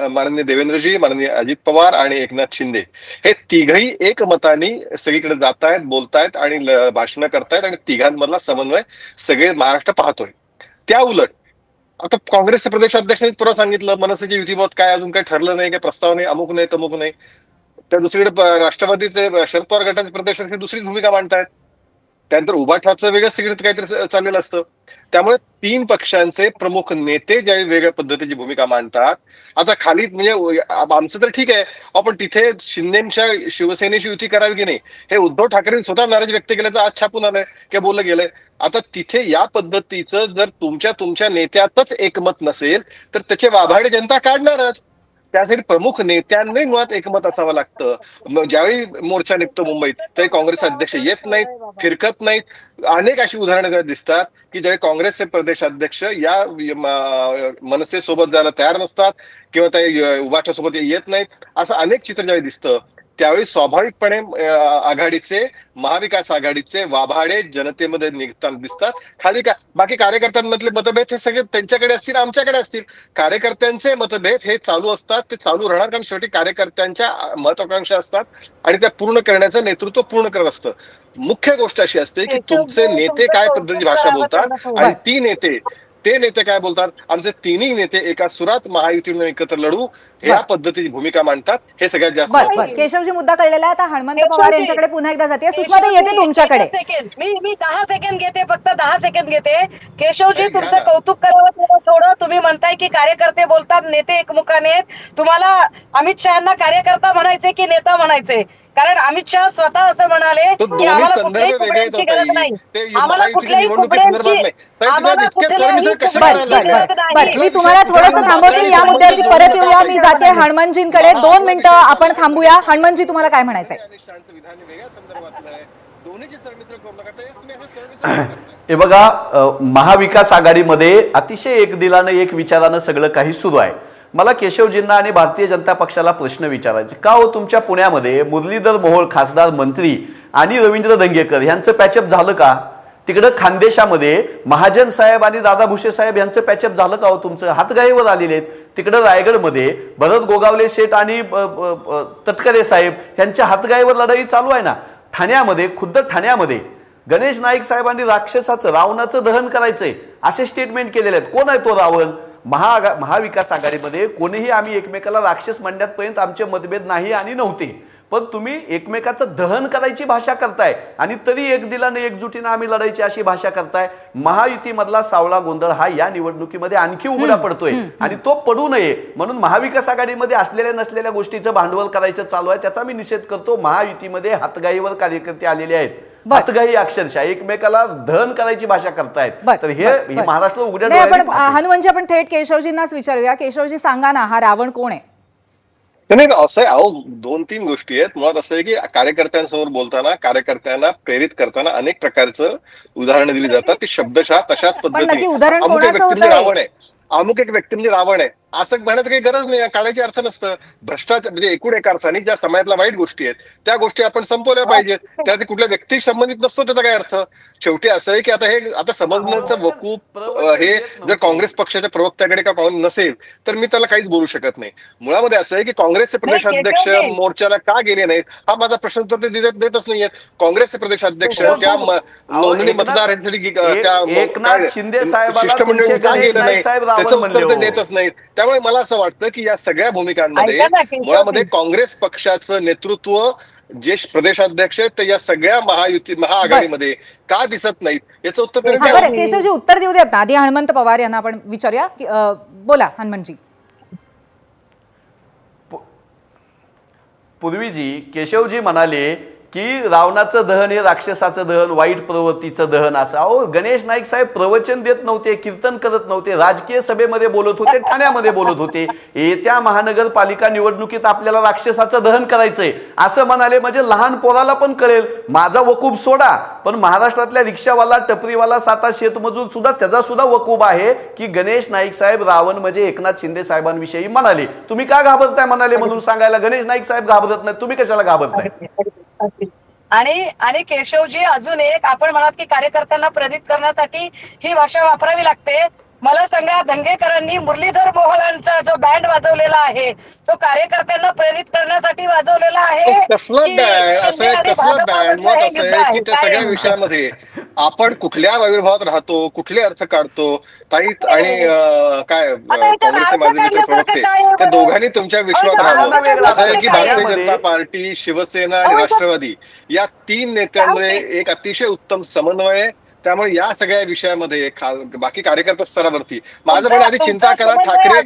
माननीय देवेंद्रजी, माननीय अजित पवार आणि एकनाथ शिंदे हे तिघही एकमताने सगळीकडे जात आहेत, बोलतायत आणि भाषणं करतायत आणि तिघांमधला समन्वय सगळे महाराष्ट्र पाहतोय. त्या उलट आता काँग्रेसचे प्रदेशाध्यक्षांनी परवा सांगितलं मनसेच्या युतीबाबत काय अजून काही ठरलं नाही, काही प्रस्ताव नाही, अमुक नाही तमुक नाही. त्या दुसरीकडे राष्ट्रवादीचे शरद पवार गटाचे प्रदेशाध्यक्ष दुसरी भूमिका मांडतायत. त्यानंतर उभाठाचं वेगळंच तिकडे काहीतरी चाललेलं असतं. त्यामुळे 3 पक्षांचे प्रमुख नेते ज्यावेळी वेगळ्या पद्धतीची भूमिका मांडतात, आता खाली म्हणजे आमचं तर ठीक आहे, आपण तिथे शिंदेच्या शिवसेनेची युती करावी की नाही हे उद्धव ठाकरेंनी स्वतः नाराजी व्यक्त केलं, तर आज छापून आलंय किंवा बोललं गेलंय. आता तिथे या पद्धतीचं जर तुमच्या नेत्यातच एकमत नसेल तर त्याचे वाभाडे जनता काढणारच. त्यासाठी प्रमुख नेत्यांनी मुळात एकमत असावं लागतं. ज्यावेळी मोर्चा निघतो मुंबईत त्यावेळी काँग्रेस अध्यक्ष येत नाहीत, फिरकत नाहीत. अनेक अशी उदाहरणं दिसतात की ज्यावेळी काँग्रेसचे प्रदेशाध्यक्ष या मनसेसोबत जायला तयार नसतात किंवा त्या उभाठासोबत येत नाहीत, असं अनेक चित्र ज्यावेळी दिसतं त्यावेळी स्वाभाविकपणे आघाडीचे महाविकास आघाडीचे वाभाडे जनतेमध्ये निघताना दिसतात. खाली का बाकी कार्यकर्त्यांमधले मतभेद हे सगळे त्यांच्याकडे असतील, आमच्याकडे असतील. कार्यकर्त्यांचे मतभेद हे चालू असतात, ते चालू राहणार, कारण शेवटी कार्यकर्त्यांच्या महत्वाकांक्षा असतात आणि त्या पूर्ण करण्याचं नेतृत्व पूर्ण करत असतं. मुख्य गोष्ट अशी असते की तुमचे नेते काय पद्धतीची भाषा बोलतात आणि ते नेते काय बोलतात. आमचे तिन्ही नेते एका सुरात महायुतीनं एकत्र लढू या पद्धतीची भूमिका मांडतात. हे सगळ्यात जास्त. केशवजी मुद्दा कळलेला आहे. आता हनुमंत पवार यांच्याकडे पुन्हा एकदा जाते. सुषमाताई येते तुमच्याकडे. मी 10 सेकंड घेते, फक्त 10 सेकंड घेते. केशवजी तुमचं कौतुक करावं थोडं. तुम्ही म्हणताय की कार्यकर्ते बोलतात, नेते एकमुखाने आहेत. तुम्हाला अमित शहाना कार्यकर्ता म्हणायचे की नेता म्हणायचे? कारण अमित शहा स्वतः असं म्हणाले की आम्हाला कुठल्याही कुपड्यांची गरज नाही, आम्हाला कुठल्याही कुपड्यांची मी तुम्हाला थोडंसं थांबवते. या मुद्द्यावरती परत येऊया. मी जाते हनुमंतजींकडे. 2 मिनिटं आपण थांबूया. हनुमंतजी तुम्हाला काय म्हणायचंय? हे बघा, महाविकास आघाडीमध्ये अतिशय एक दिलानं एक विचारानं सगळं काही सुरू आहे. मला केशवजींना आणि भारतीय जनता पक्षाला प्रश्न विचारायचे. का हो तुमच्या पुण्यामध्ये मुरलीधर मोहोळ खासदार मंत्री आणि रवींद्र दंगेकर यांचं पॅचअप झालं का? तिकडं खानदेशामध्ये महाजन साहेब आणि दादा भुसे साहेब यांचं पॅचअप झालं का हो तुमचं? हातगाईवर आलेले आहेत. तिकडं रायगडमध्ये भरत गोगावले शेठ आणि तटकरे साहेब यांच्या हातगाईवर लढाई चालू आहे ना. ठाण्यामध्ये, खुद्द ठाण्यामध्ये गणेश नाईक साहेबांनी राक्षसाचं रावणाचं दहन करायचंय असे स्टेटमेंट केलेले आहेत. कोण आहे तो रावण? महाविकास आघाडीमध्ये कोणीही आम्ही एकमेकाला राक्षस म्हणण्यापर्यंत आमचे मतभेद नाही आणि नव्हते. पण तुम्ही एकमेकाचं दहन करायची भाषा करताय आणि तरी एक दिलाने एकजुटीनं आम्ही लढायची अशी भाषा करताय. महायुतीमधला सावळा गोंधळ हा या निवडणुकीमध्ये आणखी उघडा पडतोय आणि तो पडू नये म्हणून महाविकास आघाडीमध्ये असलेल्या नसलेल्या गोष्टीचं भांडवल करायचं चालू आहे. त्याचा मी निषेध करतो. महायुतीमध्ये हातगाईवर कार्यकर्ते आलेले आहेत. हातगाई अक्षरशः एकमेकाला दहन करायची भाषा करतायत. तर हे महाराष्ट्र उघड्या डोळ्यांनी हनुमंतजी आपण थेट केशवजींनाच विचारूया. केशवजी सांगा ना, हा रावण कोण आहे? नाही असं आहे. अहो 2-3 गोष्टी आहेत. मुळात असं आहे की कार्यकर्त्यांसमोर बोलताना, कार्यकर्त्यांना प्रेरित करताना अनेक प्रकारचं उदाहरणं दिली जातात. ती शब्दशः तशाच पद्धतीने अमुक एक व्यक्ती म्हणजे रावण आहे असं म्हणण्याचं काही गरज नाही, काढायची अर्थ नसतं. भ्रष्टाचार म्हणजे एकूण एका अर्थाने ज्या समाजातल्या वाईट गोष्टी आहेत त्या गोष्टी आपण संपवल्या पाहिजेत. त्या कुठल्या व्यक्ती संबंधित नसतो त्याचा काय अर्थ. शेवटी असं आहे की आता समजण्याचं वकूफ हे जर काँग्रेस पक्षाच्या प्रवक्त्याकडे का नसेल तर मी त्याला काहीच बोलू शकत नाही. मुळामध्ये असं आहे की काँग्रेसचे प्रदेशाध्यक्ष मोर्चाला का गेले नाहीत हा माझा प्रश्न तर देतच नाहीये. काँग्रेसचे प्रदेशाध्यक्ष त्या नोंदणी मतदारांसाठी एकनाथ शिंदे शिष्टमंडळ का गेलं नाही त्याचं उत्तर ते देतच नाहीत. त्यामुळे मला असं वाटतं की या सगळ्या भूमिकांमध्ये मुळामध्ये काँग्रेस पक्षाचं नेतृत्व जे प्रदेशाध्यक्ष आहेत ते या सगळ्या महाआघाडीमध्ये का दिसत नाहीत याचं उत्तर केशवजी उत्तर देऊ देत ना. आधी हनुमंत पवार यांना आपण विचारूया. बोला हनुमंतजी. पूर्वीजी केशवजी म्हणाले की रावणाचं दहन हे राक्षसाचं दहन, वाईट प्रवृत्तीचं दहन असं. अहो गणेश नाईक साहेब प्रवचन देत नव्हते, कीर्तन करत नव्हते, राजकीय सभेमध्ये बोलत होते, ठाण्यामध्ये बोलत होते. येत्या महानगरपालिका निवडणुकीत आपल्याला राक्षसाचं दहन करायचंय असं म्हणाले म्हणजे लहान पोराला पण कळेल. माझा वकूब सोडा, पण महाराष्ट्रातल्या रिक्षावाला, टपरीवाला, साता शेतमजूर सुद्धा त्याचा सुद्धा वकूब आहे की गणेश नाईक साहेब रावण म्हणजे एकनाथ शिंदे साहेबांविषयी म्हणाले. तुम्ही का घाबरताय म्हणाले म्हणून सांगायला? गणेश नाईक साहेब घाबरत नाही, तुम्ही कशाला घाबरताय? आणि केशवजी अजून एक आपण म्हणाल की कार्यकर्त्यांना प्रेरित करण्यासाठी ही भाषा वापरावी लागते. मला सांगा, दंगेकरांनी मुरलीधर मोहोळांचा जो बँड वाजवलेला आहे तो कार्यकर्त्यांना प्रेरित करण्यासाठी वाजवलेला आहे? सगळ्या विषयामध्ये आपण कुठल्या आविर्भावात राहतो, कुठले अर्थ काढतो, ताई आणि काय काँग्रेसचे माजी मित्र प्रवक्ते त्या दोघांनी तुमच्या विश्वास राहावं. असं आहे की भारतीय जनता पार्टी, शिवसेना आणि राष्ट्रवादी या 3 नेत्यांमध्ये एक अतिशय उत्तम समन्वय आहे. त्यामुळे या सगळ्या विषयामध्ये बाकी कार्यकर्ता स्तरावरती माझं पण आधी चिंता करा. ठाकरे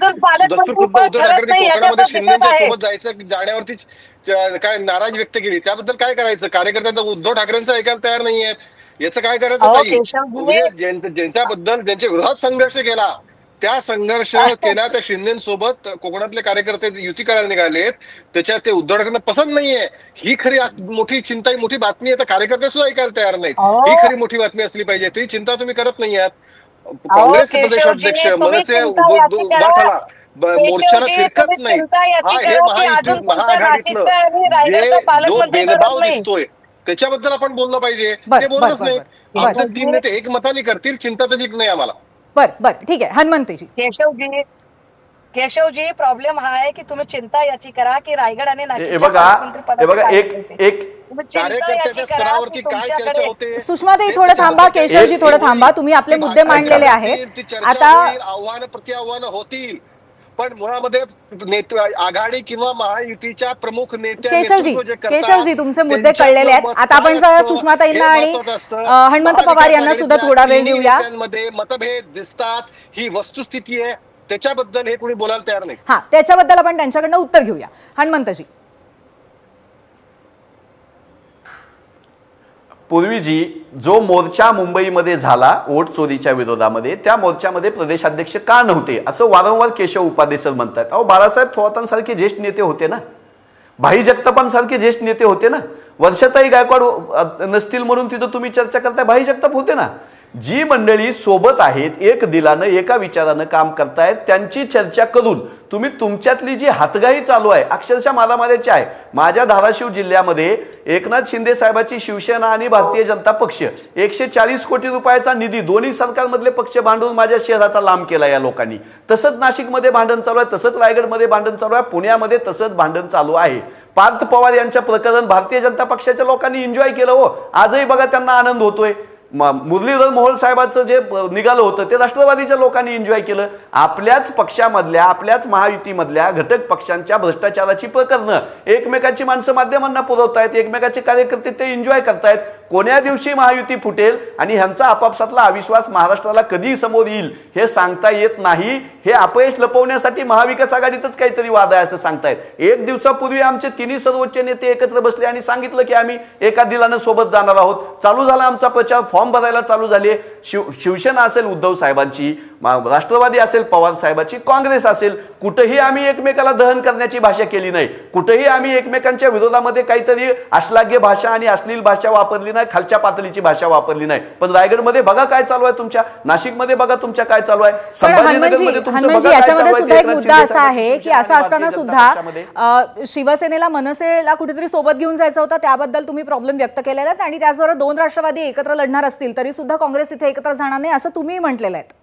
दस्तूरखुद्द उद्धव ठाकरे कोकणामध्ये शिंदेच्या सोबत जाण्यावरती काय नाराजी व्यक्त केली, त्याबद्दल काय करायचं? कार्यकर्त्यांचा उद्धव ठाकरेंचा ऐकायला तयार नाहीये, याचं काय करायचं ताई? ज्यांच्याबद्दल ज्यांच्या विरोधात संघर्ष केला त्या संघर्ष केला त्या शिंदेसोबत कोकणातले कार्यकर्ते युती करायला निघालेत, त्याच्यात ते उद्धव ठाकरेंना पसंत नाहीये. ही खरी मोठी चिंता, मोठी बातमी आहे. तर कार्यकर्ते सुद्धा ऐकायला तयार नाहीत. ही खरी मोठी बातमी असली पाहिजे. ती चिंता तुम्ही करत नाही आहात. काँग्रेसचे प्रदेशाध्यक्ष मनसे उभाठाला मोर्चाला फिरकत नाही. हे महाआघाडीतलं जे जो भेदभाव दिसतोय त्याच्याबद्दल आपण बोललं पाहिजे, ते बोलतच नाही. आमचे 3 नेते एकमताने करतील, चिंता त्याची नाही आम्हाला. बर ठीक आहे. हनुमंतजी. केशवजी प्रॉब्लेम हा आहे की तुम्ही चिंता याची करा की रायगड आणि सुषमाताई थोडं थांबा, केशवजी थोडं थांबा. तुम्ही आपले मुद्दे मांडलेले आहेत. आता आव्हानं प्रत्याव्हानं होतील, पण मुळामध्ये आघाडी किंवा महायुतीच्या प्रमुख नेत्या केशवजी तुमचे मुद्दे कळलेले आहेत. आता आपण सुषमाताईंना आणि हनुमंत पवार यांना सुद्धा थोडा वेळ देऊया. मतभेद दिसतात, ही वस्तुस्थिती आहे, त्याच्याबद्दल हे कोणी बोलायला तयार नाही. हा, त्याच्याबद्दल आपण त्यांच्याकडनं उत्तर घेऊया. हनुमंतजी. पूर्वीजी जो मोर्चा मुंबईमध्ये झाला वोट चोरीच्या विरोधामध्ये, त्या मोर्चामध्ये प्रदेशाध्यक्ष का नव्हते असं वारंवार केशव उपाध्ये सर म्हणतात. अहो, बाळासाहेब थोरातांसारखे ज्येष्ठ नेते होते ना, भाई जगतापांसारखे ज्येष्ठ नेते होते ना. वर्षाताई गायकवाड नसतील म्हणून तिथं तुम्ही चर्चा करताय, भाई जगताप होते ना. जी मंडळी सोबत आहेत, एक दिलानं एका विचारानं काम करतायत, त्यांची चर्चा करून तुम्ही तुमच्यातली जी हातगाई चालू आहे, अक्षरशः मारामारीची आहे. माझ्या धाराशिव जिल्ह्यामध्ये एकनाथ शिंदे साहेबांची शिवसेना आणि भारतीय जनता पक्ष 140 कोटी रुपयाचा निधी दोन्ही सरकारमधले पक्ष भांडून माझ्या शहराचा लांब केला या लोकांनी. तसंच नाशिकमध्ये भांडण चालू आहे, तसंच रायगडमध्ये भांडण चालू आहे, पुण्यामध्ये तसंच भांडण चालू आहे. पार्थ पवार यांच्या प्रकरण भारतीय जनता पक्षाच्या लोकांनी एन्जॉय केलं हो. आजही बघा त्यांना आनंद होतोय. मुरलीधर मोहोळ साहेबांचं जे निघालं होतं ते राष्ट्रवादीच्या लोकांनी एन्जॉय केलं. आपल्याच पक्षामधल्या, आपल्याच महायुतीमधल्या घटक पक्षांच्या भ्रष्टाचाराची प्रकरणं एकमेकाची माणसं माध्यमांना पुरवतायत, एकमेकाचे कार्यकर्ते ते एन्जॉय करतायत. कोण्या दिवशी महायुती फुटेल आणि ह्यांचा आपापसातला अविश्वास महाराष्ट्राला कधी समोर येईल हे सांगता येत नाही. हे अपयश लपवण्यासाठी महाविकास आघाडीतच काहीतरी वाद आहे असं सांगतायत. 1 दिवसापूर्वी आमचे 3 सर्वोच्च नेते एकत्र बसले आणि सांगितलं की आम्ही एका दिलानं सोबत जाणार आहोत. चालू झाला आमचा प्रचार, फॉर्म भरायला चालू झाले. शिवसेना असेल उद्धव साहेबांची, राष्ट्रवादी असेल पवार साहेबांची, काँग्रेस असेल, कुठेही आम्ही एकमेकाला दहन करण्याची भाषा केली नाही. कुठेही आम्ही एकमेकांच्या विरोधामध्ये काहीतरी अश्लाघ्य भाषा आणि अश्लील भाषा वापरली नाही, खालच्या पातळीची भाषा वापरली नाही. पण रायगडमध्ये बघा काय चालू आहे तुमच्या, नाशिकमध्ये बघा तुमच्या काय चालू आहे, संभाजीनगरमध्ये याच्यामध्ये सुद्धा एक मुद्दा असा आहे की असं असताना सुद्धा शिवसेनेला मनसेला कुठेतरी सोबत घेऊन जायचं होतं, त्याबद्दल तुम्ही प्रॉब्लेम व्यक्त केलेला आहे. आणि त्याचबरोबर 2 राष्ट्रवादी एकत्र लढणार असतील तरी सुद्धा काँग्रेस इथे एकत्र जाणार नाही असं तुम्ही म्हटलेलं आहे.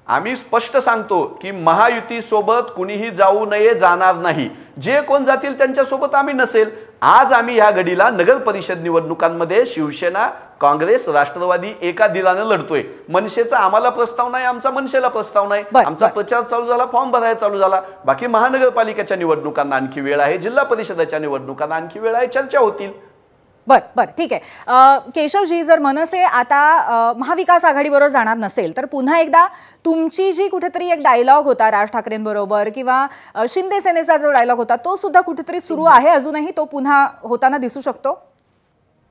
आम्ही स्पष्ट सांगतो की महायुती सोबत कुणीही जाऊ नये, जाणार नाही. जे कोण जातील त्यांच्यासोबत आम्ही नसेल. आज आम्ही या घडीला नगर परिषद निवडणुकांमध्ये शिवसेना, काँग्रेस, राष्ट्रवादी एका दिलानं लढतोय. मनसेचा आम्हाला प्रस्ताव नाही, आमचा मनसेला प्रस्ताव नाही. आमचा प्रचार चालू झाला, फॉर्म भरायला चालू झाला. बाकी महानगरपालिकेच्या निवडणुकांना आणखी वेळ आहे, जिल्हा परिषदेच्या निवडणुकांना आणखी वेळ आहे, चर्चा होतील. बर ठीक आहे. केशवजी, जर मनसे आता महाविकास आघाडीबरोबर जाणार नसेल तर पुन्हा एकदा तुमची जी कुठेतरी एक डायलॉग होता राज ठाकरेंबरोबर किंवा शिंदे सेनेचा जो डायलॉग होता तो सुद्धा कुठेतरी सुरू आहे, अजूनही तो पुन्हा होताना दिसू शकतो?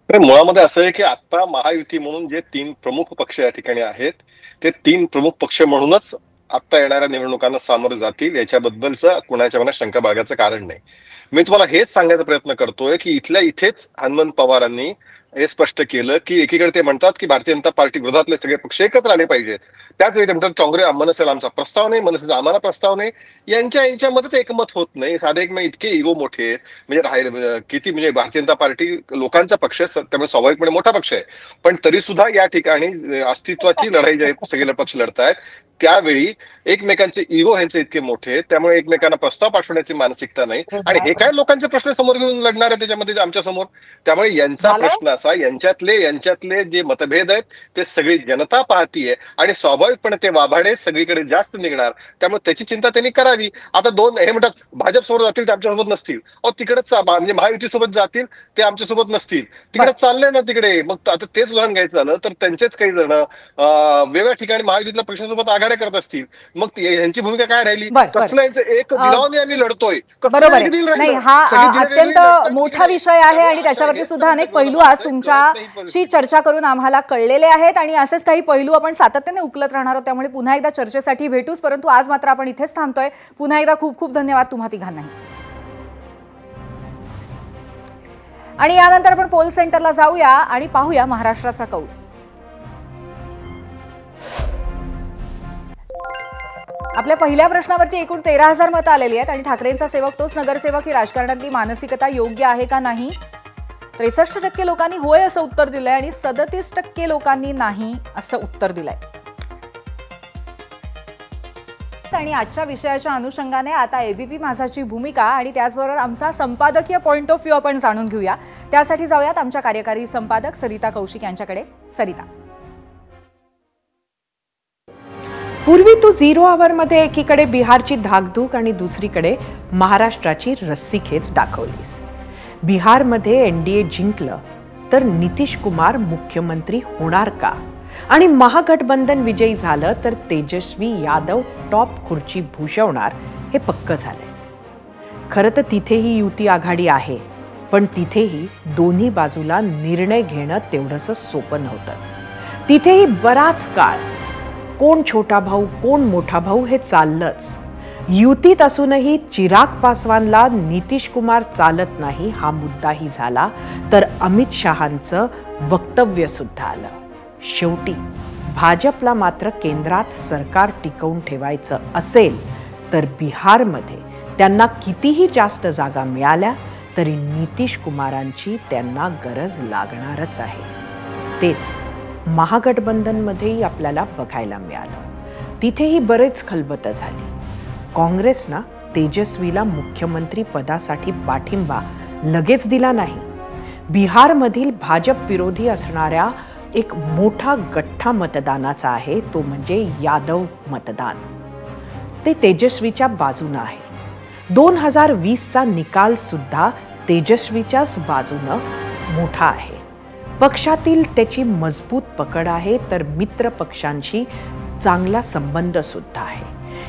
मुळामध्ये असं आहे की आता महायुती म्हणून जे 3 प्रमुख पक्ष या ठिकाणी आहेत ते 3 प्रमुख पक्ष म्हणूनच आता येणाऱ्या निवडणुकांना सामोरे जातील, याच्याबद्दलचं कुणाच्या मनात शंका बाळगायचं कारण नाही. मी तुम्हाला हेच सांगायचा प्रयत्न करतोय की इथेच हनुमंत पवारांनी हे स्पष्ट केलं की एकीकडे ते म्हणतात की भारतीय जनता पार्टी विरोधातले सगळे पक्ष एकत्र आले पाहिजेत, त्याच वेळी ते म्हणतात काँग्रेस मनसेला आमचा प्रस्ताव नाही, मनसेचा आम्हाला प्रस्ताव नाही. यांच्यामध्ये एकमत होत नाही. साधे एक इतके इगो मोठे म्हणजे किती म्हणजे भारतीय जनता पार्टी लोकांचा पक्ष त्यामुळे स्वाभाविकपणे मोठा पक्ष आहे, पण तरी सुद्धा या ठिकाणी अस्तित्वाची लढाई जी सगळे पक्ष लढतायत त्यावेळी एकमेकांचे इगो ह्यांचे इतके मोठे आहेत, त्यामुळे एकमेकांना प्रस्ताव पाठवण्याची मानसिकता नाही. आणि हे काय लोकांचे प्रश्न समोर घेऊन लढणार आहे त्याच्यामध्ये आमच्या समोर. त्यामुळे यांचा प्रश्न असा, यांच्यातले जे मतभेद आहेत ते सगळी जनता पाहतीये आणि स्वाभाविकपणे ते वाभाडे सगळीकडे जास्त निघणार. त्यामुळे त्याची चिंता त्यांनी करावी. आता दोन हे म्हणतात भाजप सोबत जातील ते आमच्यासोबत नसतील, तिकडेच म्हणजे महायुतीसोबत जातील ते आमच्यासोबत नसतील, तिकडे चालले ना तिकडे. मग आता तेच उदाहरण घ्यायचं झालं तर त्यांचेच काही जण वेगळ्या ठिकाणी महायुतीतल्या पक्षांसोबत आघाड्या करत असतील, मग यांची भूमिका काय राहिली? कसलं एक दिलावने आम्ही लढतोय. बरोबर आहे. नाही, हा अत्यंत मोठा विषय आहे आणि त्याच्यावरती सुद्धा अनेक पैलू आज तुमच्याशी चर्चा करून आम्हाला कळलेले आहेत आणि असेच काही पैलू आपण सातत्याने उकलत राहणार आहोत. त्यामुळे पुन्हा एकदा चर्चेसाठी भेटूच, परंतु आज मात्र आपण इथेच थांबतोय. पुन्हा एकदा खूप खूप धन्यवाद तुम्हा तिघांनाही. आणि यानंतर आपण पोल सेंटरला जाऊया आणि पाहूया महाराष्ट्राचा कौल. आपल्या पहिल्या प्रश्नावरती एकूण 13,000 मतं आलेली आहेत आणि ठाकरेंचा सेवक तोच नगरसेवक ही राजकारणातली मानसिकता योग्य आहे का नाही? 63% लोकांनी होय असं उत्तर दिलंय आणि 37% लोकांनी नाही असं उत्तर दिलंय. आणि आजच्या विषयाच्या अनुषंगाने आता एबीपी माझाची भूमिका आणि त्याचबरोबर आमचा संपादकीय पॉइंट ऑफ व्ह्यू आपण जाणून घेऊया. त्यासाठी जाऊयात आमच्या कार्यकारी संपादक सरिता कौशिक यांच्याकडे. सरिता, पूर्वी तू 0 आवरमध्ये एकीकडे बिहारची धाकधूक आणि दुसरीकडे महाराष्ट्राची रस्सीखेच दाखवलीस. बिहारमध्ये एनडीए जिंकलं तर नितीश कुमार मुख्यमंत्री होणार का? आणि महागठबंधन विजयी झालं तर तेजस्वी यादव टॉप खुर्ची भूषवणार हे पक्क झालंय. खरं तर तिथेही युती आघाडी आहे, पण तिथेही दोन्ही बाजूला निर्णय घेणं तेवढंसं सोपं नव्हतंच. तिथेही बराच काळ कोण छोटा भाऊ कोण मोठा भाऊ हे चाललंच. युतीत असूनही चिराग पासवानला नितीश कुमार चालत नाही हा मुद्दाही झाला, तर अमित शहांचं वक्तव्य सुद्धा आलं. शेवटी भाजपला मात्र केंद्रात सरकार टिकवून ठेवायचं असेल तर बिहारमध्ये त्यांना कितीही जास्त जागा मिळाल्या तरी नितीश कुमारांची त्यांना गरज लागणारच आहे. तेच महागठबंधनमध्येही आपल्याला बघायला मिळालं. तिथेही बरेच खलबतं झाली. काँग्रेसनं तेजस्वीला मुख्यमंत्री पदासाठी पाठिंबा लगेच दिला नाही. बिहारमधील भाजप विरोधी असणाऱ्या एक मोठा गठ्ठा मतदानाचा आहे, तो म्हणजे यादव मतदान. ते तेजस्वीच्या बाजूनं आहे. 2020चा निकाल सुद्धा तेजस्वीच्याच बाजूनं मोठा आहे. पक्षातील त्याची मजबूत पकड आहे, तर मित्र पक्षांशी चांगला संबंध सुद्धा आहे.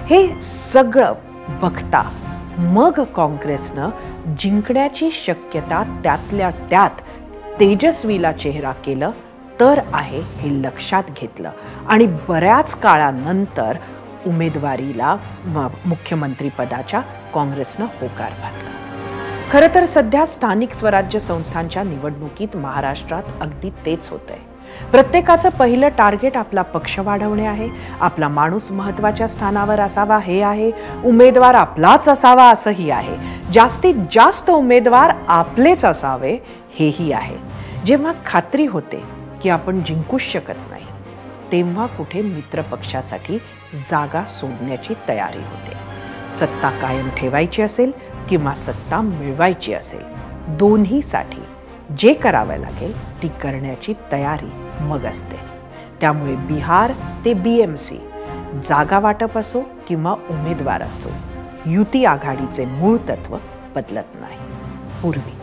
हे सगळं बघता मग काँग्रेसनं जिंकण्याची शक्यता त्यातल्या त्यात तेजस्वीला चेहरा केलं तर आहे हे लक्षात घेतलं आणि बऱ्याच काळानंतर उमेदवारीला मुख्यमंत्री पदाच्या काँग्रेसनं होकार भरला. खरं तर सध्या स्थानिक स्वराज्य संस्थांच्या निवडणुकीत महाराष्ट्रात अगदी तेच होतंय. प्रत्येकाचं पहिलं टार्गेट आपला पक्ष वाढवणे आहे, आपला माणूस महत्त्वाच्या स्थानावर असावा हे आहे, उमेदवार आपलाच असावा असंही आहे, जास्तीत जास्त उमेदवार आपलेच असावे हेही आहे. जेव्हा खात्री होते की आपण जिंकूच शकत नाही तेव्हा कुठे मित्रपक्षासाठी जागा सोडण्याची तयारी होते. सत्ता कायम ठेवायची असेल किंवा सत्ता मिळवायची असेल, दोन्हीसाठी जे करावं लागेल ती करण्याची तयारी मग असते. त्यामुळे बिहार ते बीएमसी, जागा वाटप असो किंवा उमेदवार असो, युती आघाडीचे मूळ तत्व बदलत नाही. पूर्वी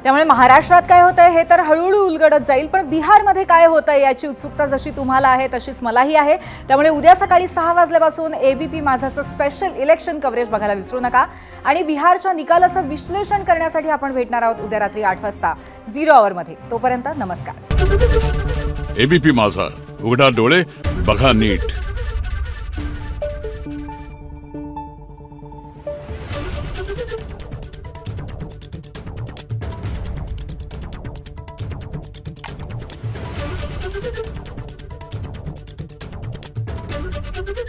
त्यामुळे महाराष्ट्रात काय होतंय हे तर हळूहळू उलगडत जाईल, पण बिहारमध्ये काय होतंय याची उत्सुकता जशी तुम्हाला आहे तशीच मलाही आहे. त्यामुळे उद्या सकाळी 6 वाजल्यापासून एबीपी माझाचं स्पेशल इलेक्शन कव्हरेज बघायला विसरू नका. आणि बिहारच्या निकालाचं विश्लेषण करण्यासाठी आपण भेटणार आहोत उद्या रात्री 8 वाजता 0 आवरमध्ये. तोपर्यंत नमस्कार. एबीपी माझा, उघडा डोळे बघा नीट.